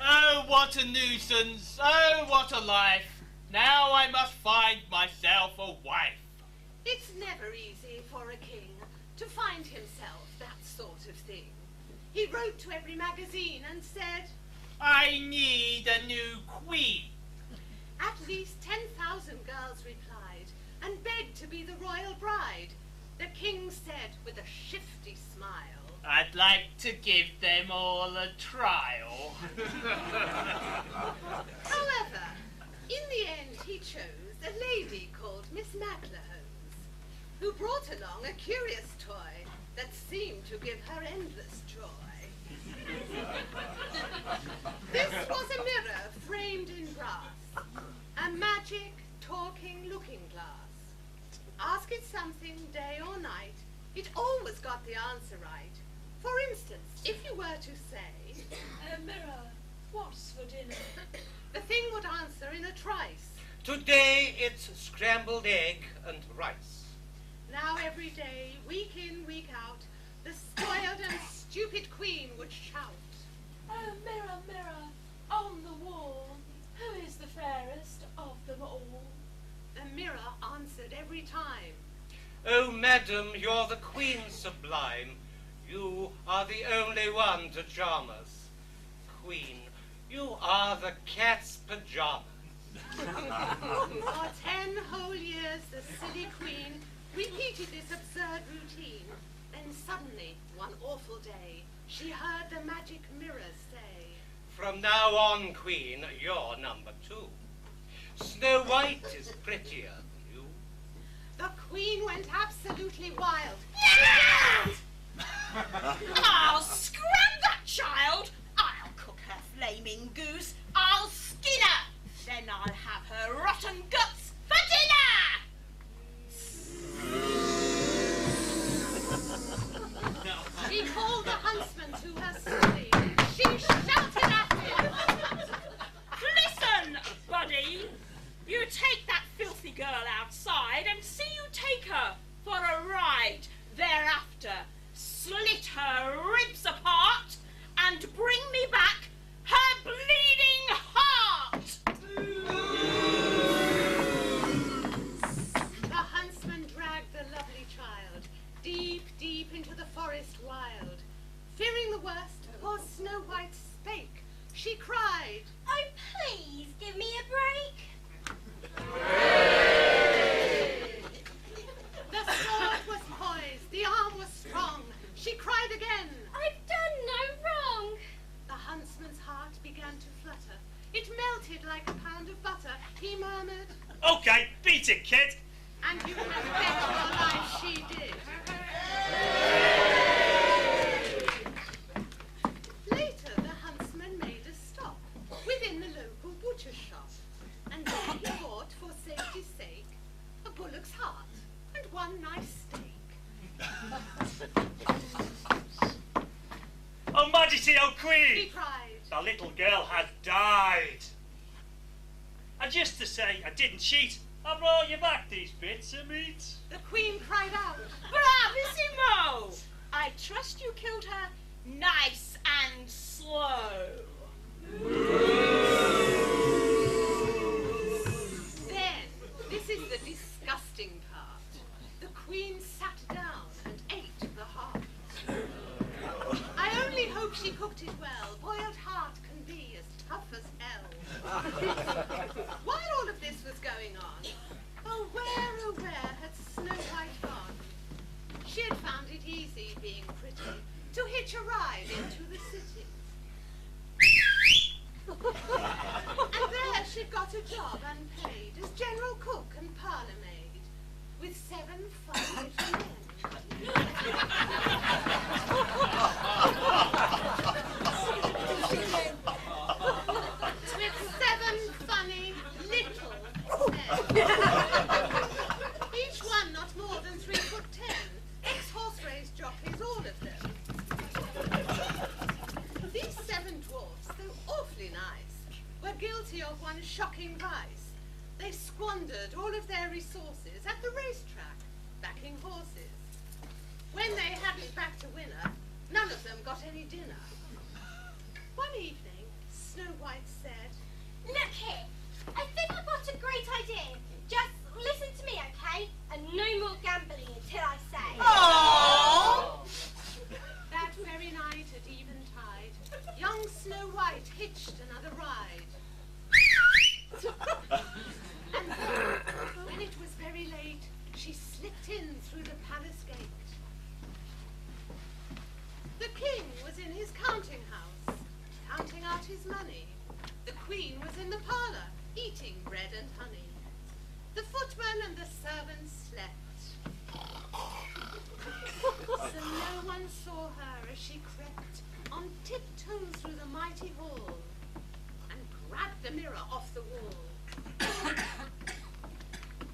Oh, what a nuisance! Oh, what a life! Now I must find myself a wife. It's never easy for a king to find himself that sort of thing. He wrote to every magazine and said, I need a new queen. at least 10,000 girls replied and begged to be the royal bride. The king said with a shifty smile, I'd like to give them all a trial. however, in the end he chose a lady called Miss Magla Holmes, who brought along a curious toy that seemed to give her endless joy. This was a mirror framed in brass, a magic talking looking glass. Ask it something day or night, it always got the answer right. For instance, if you were to say, Mirror, what's for dinner? the thing would answer in a trice. Today it's scrambled egg and rice. Now every day, week in, week out, the spoiled and stupid queen would shout. Oh, mirror, mirror, on the wall, who is the fairest of them all? The mirror answered every time. Oh, madam, you're the queen sublime. You are the only one to charm us. Queen, you are the cat's pajamas. For 10 whole years, the silly queen repeated this absurd routine. Then suddenly, one awful day, she heard the magic mirror say, From now on, queen, you're number 2. Snow White is prettier than you. The Queen went absolutely wild. I'll scrap that child. I'll cook her flaming goose. I'll skin her. Then I'll have her rotten guts for dinner. She called the huntsman to her study. She shouted at him. Listen, buddy. You take that filthy girl outside and see you take her for a ride. Thereafter, slit her ribs apart and bring me back her bleeding heart. The huntsman dragged the lovely child deep, deep into the forest wild. Fearing the worst, poor Snow White spake. She cried, Oh, please give me a break. The sword was poised, the arm was strong. She cried again. I've done no wrong. The huntsman's heart began to flutter. It melted like a pound of butter. He murmured, Okay, beat it, kid. and you had bet your life she did. Later, the huntsman made a stop within the local butcher's shop, and there he bought, for safety's sake, a bullock's heart and one nice steak. Oh, Majesty, oh, He Queen! cried, The little girl has died. And just to say I didn't cheat, I brought you back these bits of meat. the Queen cried out, Bravissimo! I trust you killed her nice and slow. Then, this is the disgusting part. The Queen sat down and ate the heart. I only hope she cooked it well. Boiled heart can be as tough as hell. While all of this was going on, oh where had Snow White gone? She had found it easy, being pretty, to hitch a ride into the city. And there she'd got a job unpaid as general cook and parlour maid, with 7 fine little men. With 7 funny little men. Each one not more than 3'10", ex-horse race jockeys, all of them. These 7 dwarfs, though awfully nice, were guilty of one shocking vice. They squandered all of their resources at the racetrack, backing horses. When they hadn't backed a winner, none of them got any dinner. One evening, Snow White said, Look here, I think I've got a great idea. Just listen to me, okay? And no more gambling until I say. "Oh!" That very night at eventide, young Snow White hitched another ride. And then, when it was very late, she slipped in through the palace gate. The king was in his counting house, counting out his money. The queen was in the parlour, eating bread and honey. The footman and the servants slept. So no one saw her as she crept on tiptoe through the mighty hall and grabbed the mirror off the wall.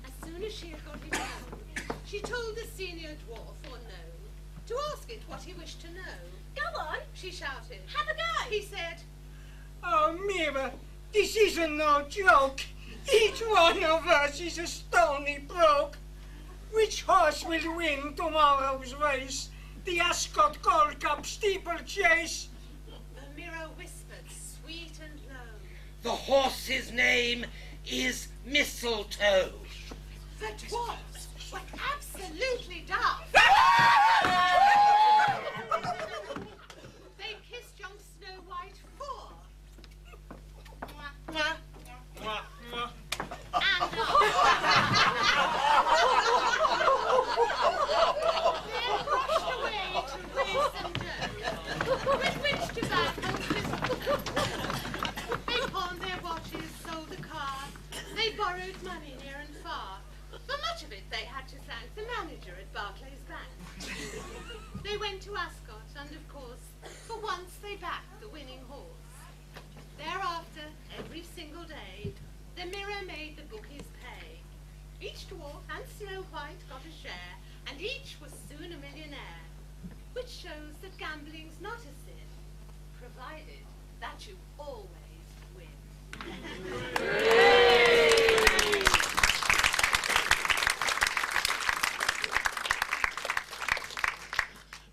As soon as she had got it home, she told the senior dwarf, or gnome, to ask it what he wished to know. Go on, She shouted. have a go. He said, Oh, Mirror, this isn't no joke. Each one of us is a stony broke. Which horse will win tomorrow's race? The Ascot Gold Cup steeplechase? the mirror whispered, sweet and low. The horse's name is Mistletoe. The dwarfs were absolutely daft. They kissed young Snow White for. And then rushed away to race and joke, with which tobacco They pawned their watches, sold the car. They bought shining horse. Thereafter, every single day, the mirror made the bookies pay. Each dwarf and Snow White got a share, and each was soon a millionaire. Which shows that gambling's not a sin, provided that you always win.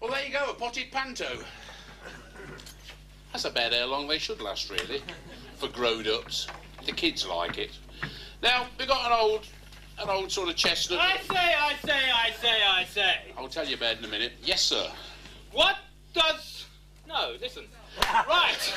Well, there you go, a potted panto. That's about how long they should last, really, for grown-ups. The kids like it. Now, we've got an old sort of chestnut. I say. I'll tell you about it in a minute. Yes, sir. What does... No, listen. Right.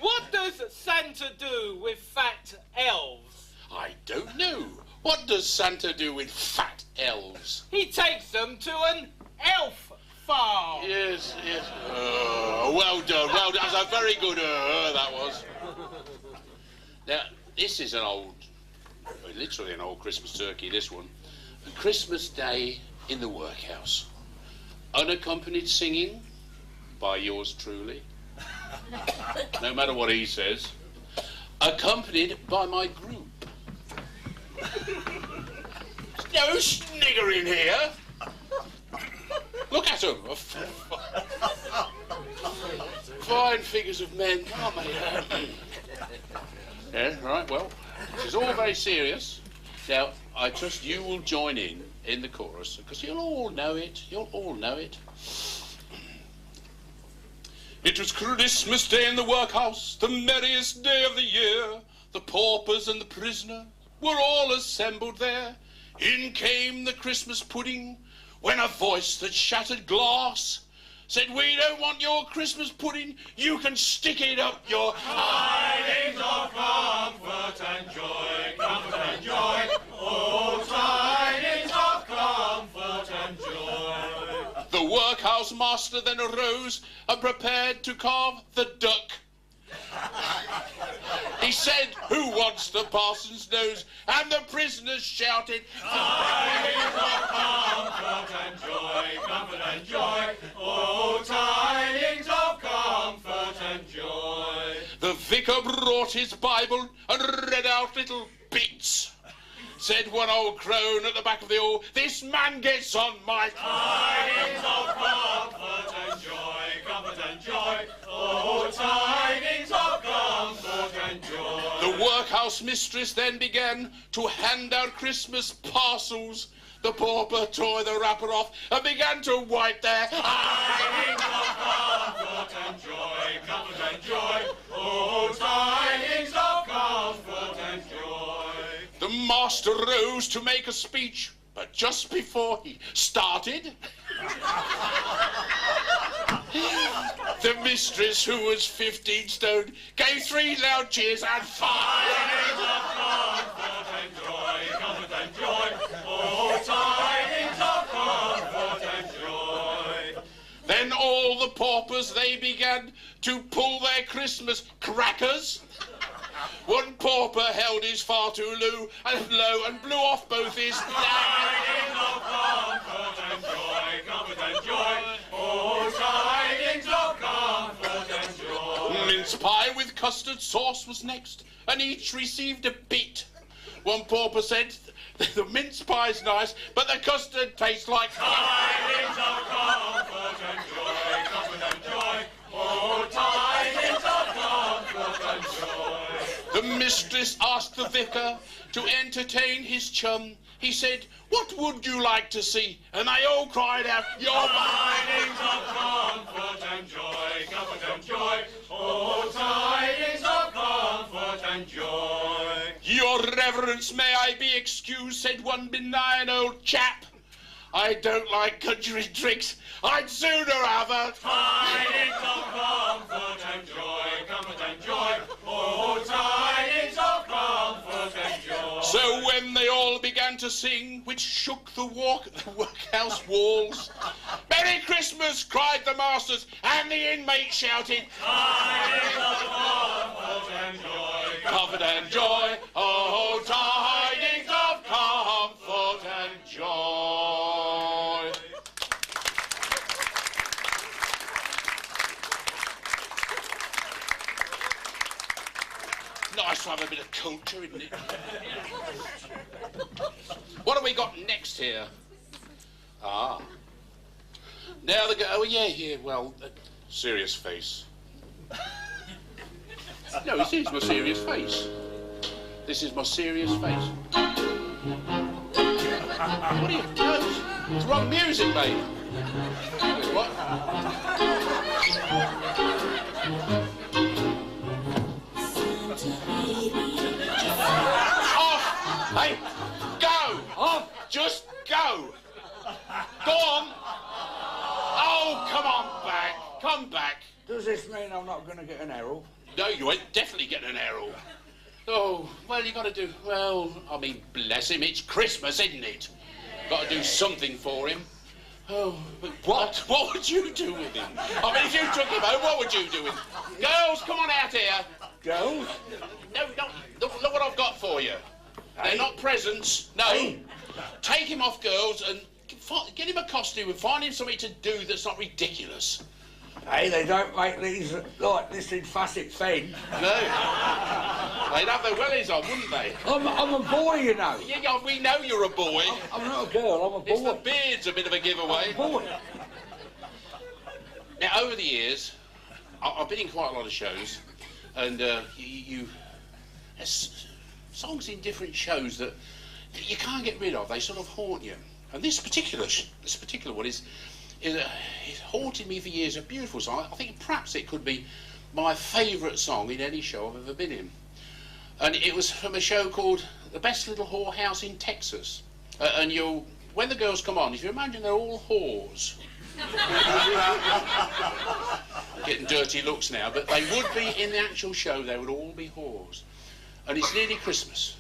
What does Santa do with fat elves? I don't know. What does Santa do with fat elves? He takes them to an elf farm. Yes. Well done. That's a very good that was. Now, this is literally an old Christmas turkey, this one. A Christmas Day in the workhouse. Unaccompanied singing by yours truly. No matter what he says. Accompanied by my group. No snigger in here. Look at them. Fine figures of men, aren't they? Yeah, right, well, this is all very serious. Now, I trust you will join in the chorus, because you'll all know it. It was Christmas Day in the workhouse, the merriest day of the year. The paupers and the prisoner were all assembled there. In came the Christmas pudding, when a voice that shattered glass said, "We don't want your Christmas pudding, you can stick it up your..." Tidings of comfort and joy, comfort and joy. Oh, tidings of comfort and joy. The workhouse master then arose and prepared to carve the duck. He said, "Who wants the parson's nose?" And the prisoners shouted, Tidings of comfort and joy, comfort and joy. Oh, tidings of comfort and joy. The vicar brought his Bible and read out little bits. Said one old crone at the back of the hall, "This man gets on my..." Tidings of comfort and joy, comfort and joy. Oh, tidings of comfort and joy. The workhouse mistress then began to hand out Christmas parcels. The pauper tore the wrapper off and began to wipe their Tidings of comfort and joy, comfort and joy. Oh, tidings of comfort and joy. The master rose to make a speech, but just before he started, the mistress, who was 15 stone, gave 3 loud cheers and Tidings of comfort and joy, comfort and joy. Oh, tidings of comfort and joy. Then all the paupers, they began to pull their Christmas crackers. One pauper held his far too low and blew off both his... Tidings of comfort and joy, comfort and joy. Oh, tidings of comfort and joy. Mince pie with custard sauce was next, and each received a bit. One pauper said, "The mince pie's nice, but the custard tastes like..." Tidings of comfort and joy, comfort and joy. Oh, tidings of comfort and joy. The mistress asked the vicar to entertain his chum. He said, "What would you like to see?" And they all cried out, "Your Tidings of comfort and joy, comfort and joy. Oh, tidings of comfort and joy. "Your reverence, may I be excused," said one benign old chap. "I don't like country tricks. I'd sooner have a..." Tidings of comfort and joy, comfort and joy. Oh, tidings of comfort and joy. So when they all began to sing, which shook the workhouse walls, "Merry Christmas," cried the masters, and the inmates shouted, Tidings of comfort and joy, comfort and joy. Oh, tidings of comfort and joy. to have a bit of culture, isn't it? What have we got next here? Ah. Now the oh yeah, well, serious face. No, this is my serious face. This is my serious face. What are you? No, it's wrong music, mate. What? Off! Hey, go! Off! Just go! Go on! Oh, come on back! Come back! Does this mean I'm not going to get an arrow? No, you ain't definitely getting an arrow. Oh, well, you got to do... Well, I mean, bless him, it's Christmas, isn't it? Got to do something for him. Oh, but what? What would you do with him? I mean, if you took him home, what would you do with him? Girls, come on out here. Girls? No, look what I've got for you. They're not presents. No. Take him off, girls, and get him a costume and find him something to do that's not ridiculous. Hey, they don't make these like this in Festive Frolics. No. They'd have their wellies on, wouldn't they? I'm a boy, you know. Yeah, we know you're a boy. I'm not a girl, I'm a boy. It's the beard's a bit of a giveaway. I'm a boy. Now, over the years, I've been in quite a lot of shows, and there's songs in different shows that you can't get rid of. They sort of haunt you. And this particular one is it's haunted me for years. A beautiful song. I think perhaps it could be my favourite song in any show I've ever been in. And it was from a show called The Best Little Whorehouse in Texas. And when the girls come on, if you imagine they're all whores. Getting dirty looks now, but they would be in the actual show, they would all be whores. And it's nearly Christmas.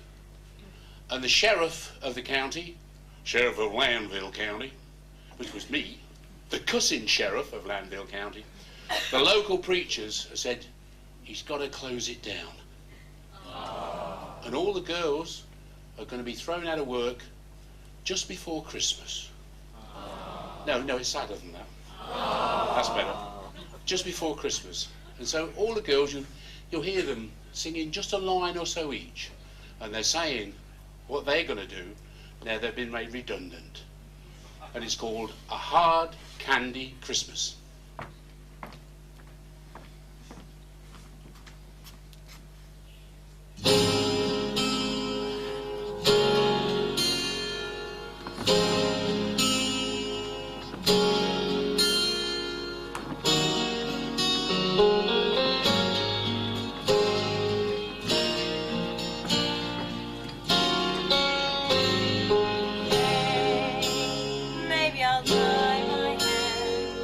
And the sheriff of the county, Sheriff of Landville County, which was me, the cussing sheriff of Landville County, the local preachers said, he's got to close it down. And all the girls are going to be thrown out of work just before Christmas. No, it's sadder than that. That's better. Just before Christmas. And so all the girls, you'll hear them singing just a line or so each. And they're saying what they're going to do now they've been made redundant. And it's called A Hard Candy Christmas. Maybe I'll dye my hair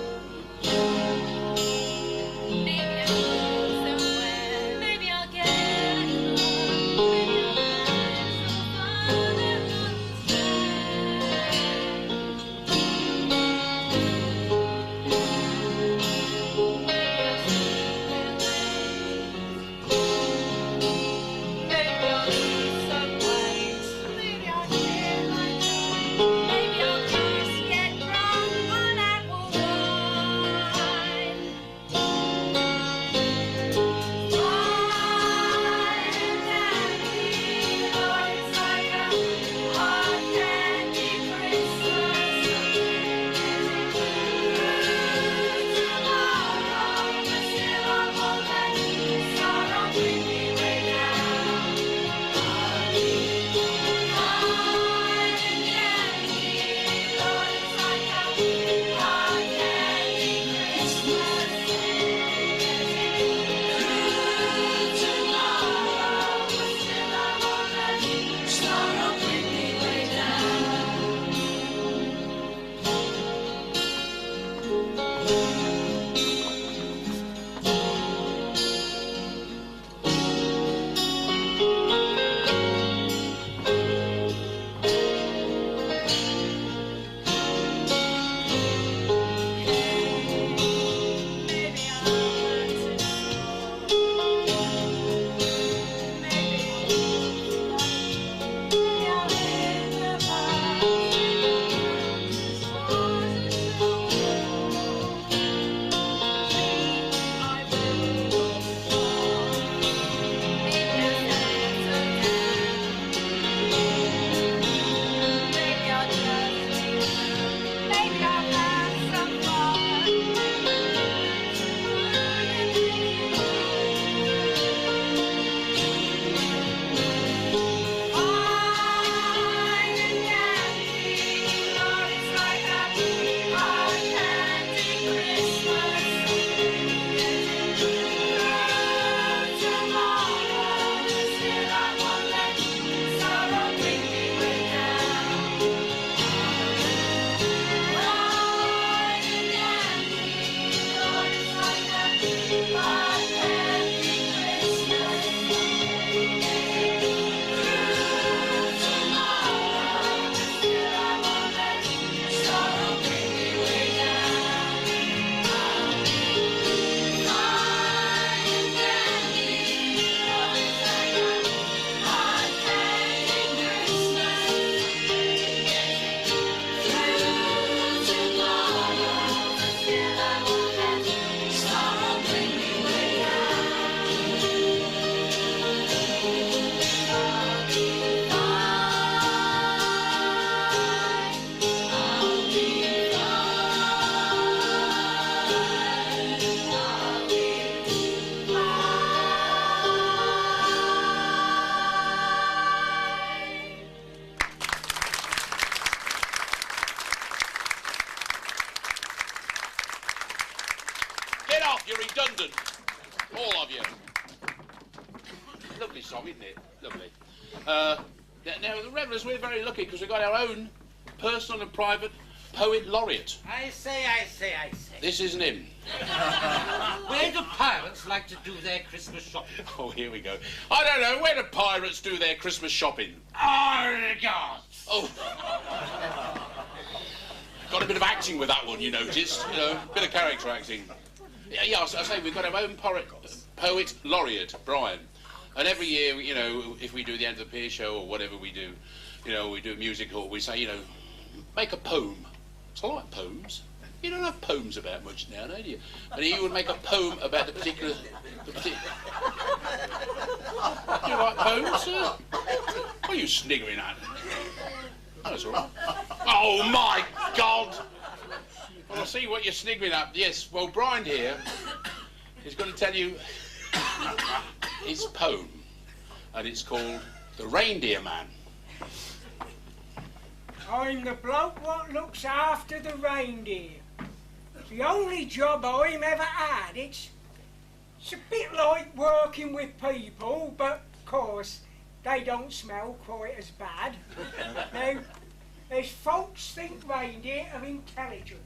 off, you're redundant. All of you. Lovely song, isn't it? Lovely. Now, the Revellers, we're very lucky because we've got our own personal and private poet laureate. I say. This isn't him. Where do pirates like to do their Christmas shopping? Oh, here we go. I don't know. Where do pirates do their Christmas shopping? Argos! Oh. Got a bit of acting with that one, you noticed. You know, a bit of character acting. Yeah, I say we've got our own poet laureate, Brian. And every year, you know, if we do the end of the pier show or whatever we do, you know, we do a music hall, we say, you know, make a poem. So I like poems. You don't have poems about much now, do you? And he would make a poem about the particular... Do you like poems, sir? What are you sniggering at? Oh, that's all right. Oh, my God! Well, I see what you're sniggering at. Yes, well, Brian here is going to tell you his poem, and it's called The Reindeer Man. I'm the bloke what looks after the reindeer. It's the only job I'm ever had. It's a bit like working with people, but of course they don't smell quite as bad. Now, there's folks think reindeer are intelligent.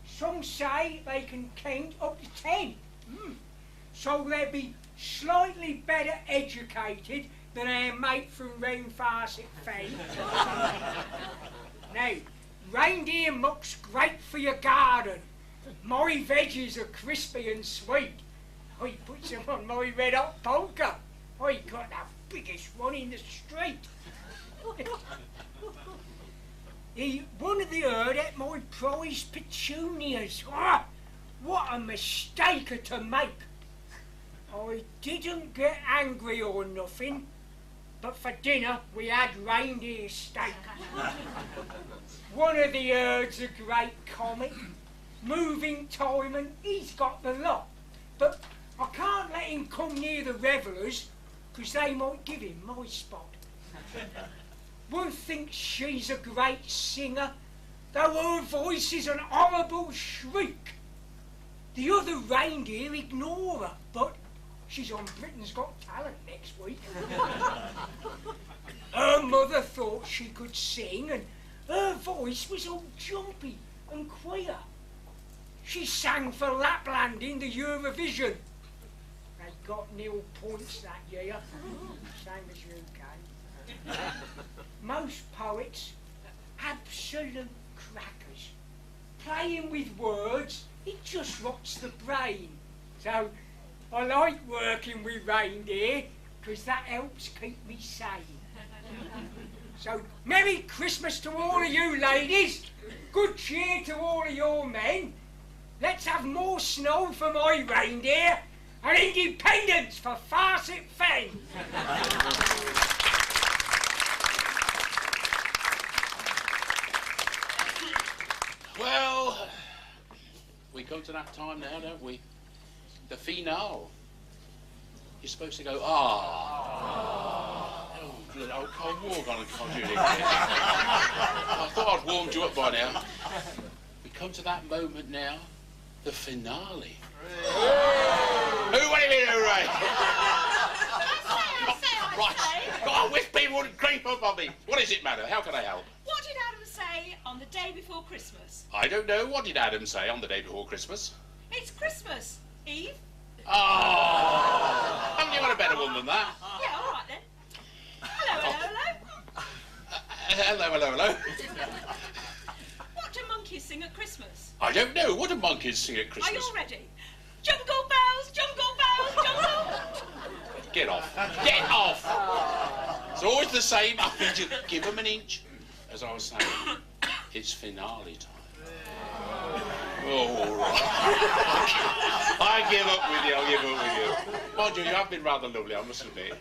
Some say they can count up to 10. So they'd be slightly better educated than our mate from round Farset Fen. Now, reindeer muck's great for your garden. My veggies are crispy and sweet. I put some on my red hot polka. I got the biggest one in the street. One of the herd ate my prized petunias. Ah, what a mistake to make. I didn't get angry or nothing, but for dinner we had reindeer steak. One of the herd's a great comic, moving time, and he's got the lot. But I can't let him come near the Revellers, because they might give him my spot. One thinks she's a great singer, though her voice is an horrible shriek. The other reindeer ignore her, but she's on Britain's Got Talent next week. Her mother thought she could sing, and her voice was all jumpy and queer. She sang for Lapland in the Eurovision. They got nil points that year, same as UK. Most poets are absolute crackers. Playing with words, it just rots the brain. So I like working with reindeer, because that helps keep me sane. So, Merry Christmas to all of you ladies, good cheer to all of your men, let's have more snow for my reindeer, and independence for Farset Fen. Well, we come to that time now, don't we? The finale. You're supposed to go, ah. Oh, good. I can't walk on a conjuring. I thought I'd warmed you up by now. We come to that moment now, the finale. Who want to be hooray? Right. I wish people wouldn't creep up on me. What does it matter? How can I help? What did Adam say on the day before Christmas? I don't know. What did Adam say on the day before Christmas? It's Christmas Eve. Oh! Haven't you got a better one than that? Yeah, all right then. Hello. Hello. What do monkeys sing at Christmas? I don't know. What do monkeys sing at Christmas? Are you ready? Jingle bells, jingle bells, jingle. Get off. Get off! It's always the same. I need to give them an inch. As I was saying, it's finale time. Oh, all right. I give up with you. I'll give up with you. Mind you, you have been rather lovely, I must admit.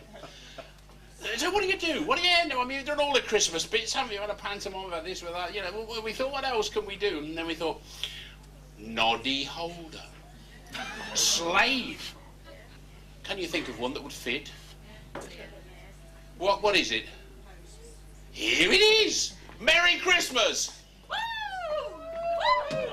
So what do you do? What do you end? I mean, you've done all the Christmas bits, haven't you? Had a pantomime about this, with that. You know, we thought, what else can we do? And then we thought, noddy holder, slave. Can you think of one that would fit? What is it? Here it is. Merry Christmas. Woo! Woo!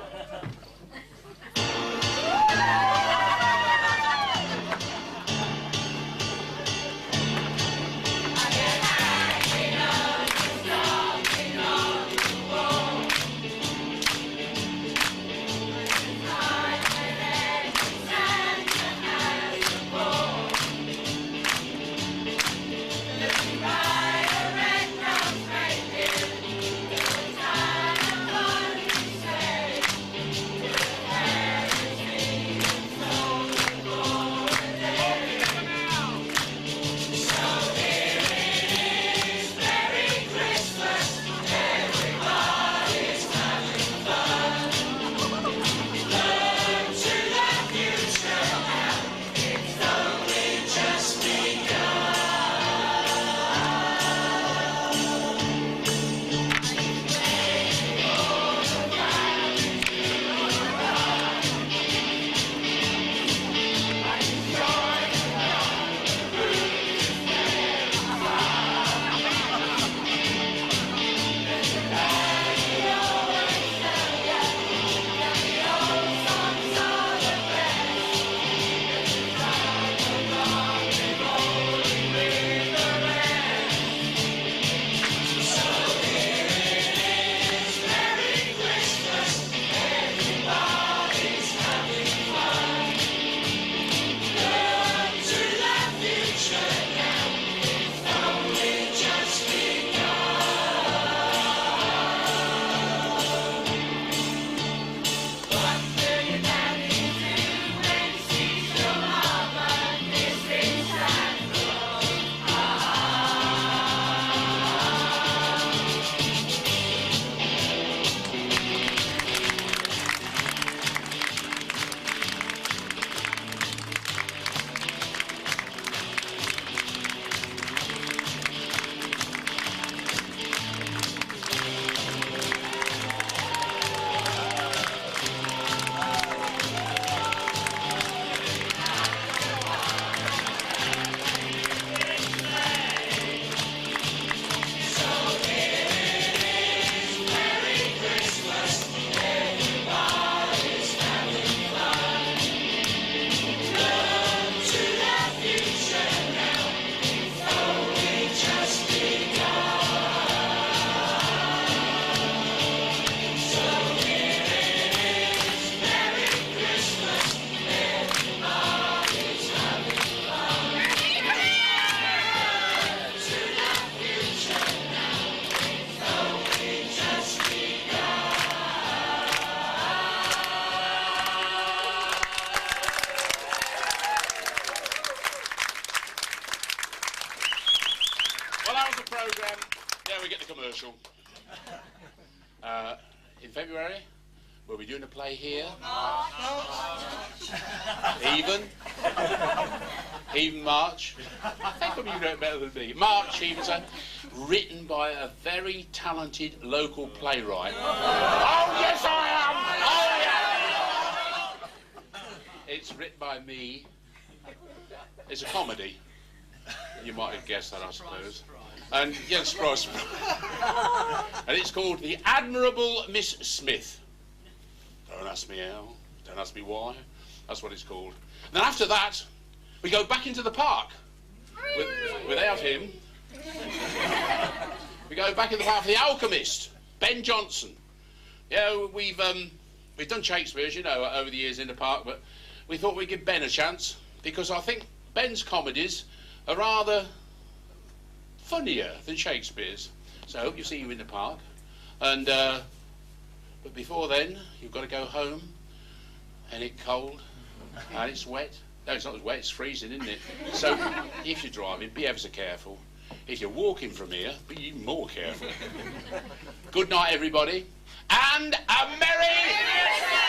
programme. Now we get the commercial. In February, we'll be doing a play here. Even March. I think you know it better than me. March, even so. Written by a very talented local playwright. Oh, yes, I am! Oh, yeah! It's written by me. It's a comedy. You might have guessed that, I suppose. And yes, surprise. And it's called The Admirable Miss Smith. Don't ask me how. Don't ask me why. That's what it's called. And then after that, we go back into the park. Without him. We go back in the park for The Alchemist, Ben Jonson. Yeah, we've done Shakespeare's, you know, over the years in the park, but we thought we'd give Ben a chance because I think Ben's comedies are rather funnier than Shakespeare's. So I hope you see you in the park. And but before then, you've got to go home, and it's cold, and it's wet. No, it's not as wet, it's freezing, isn't it? So if you're driving, be ever so careful. If you're walking from here, be even more careful. Good night, everybody, and a Merry Christmas!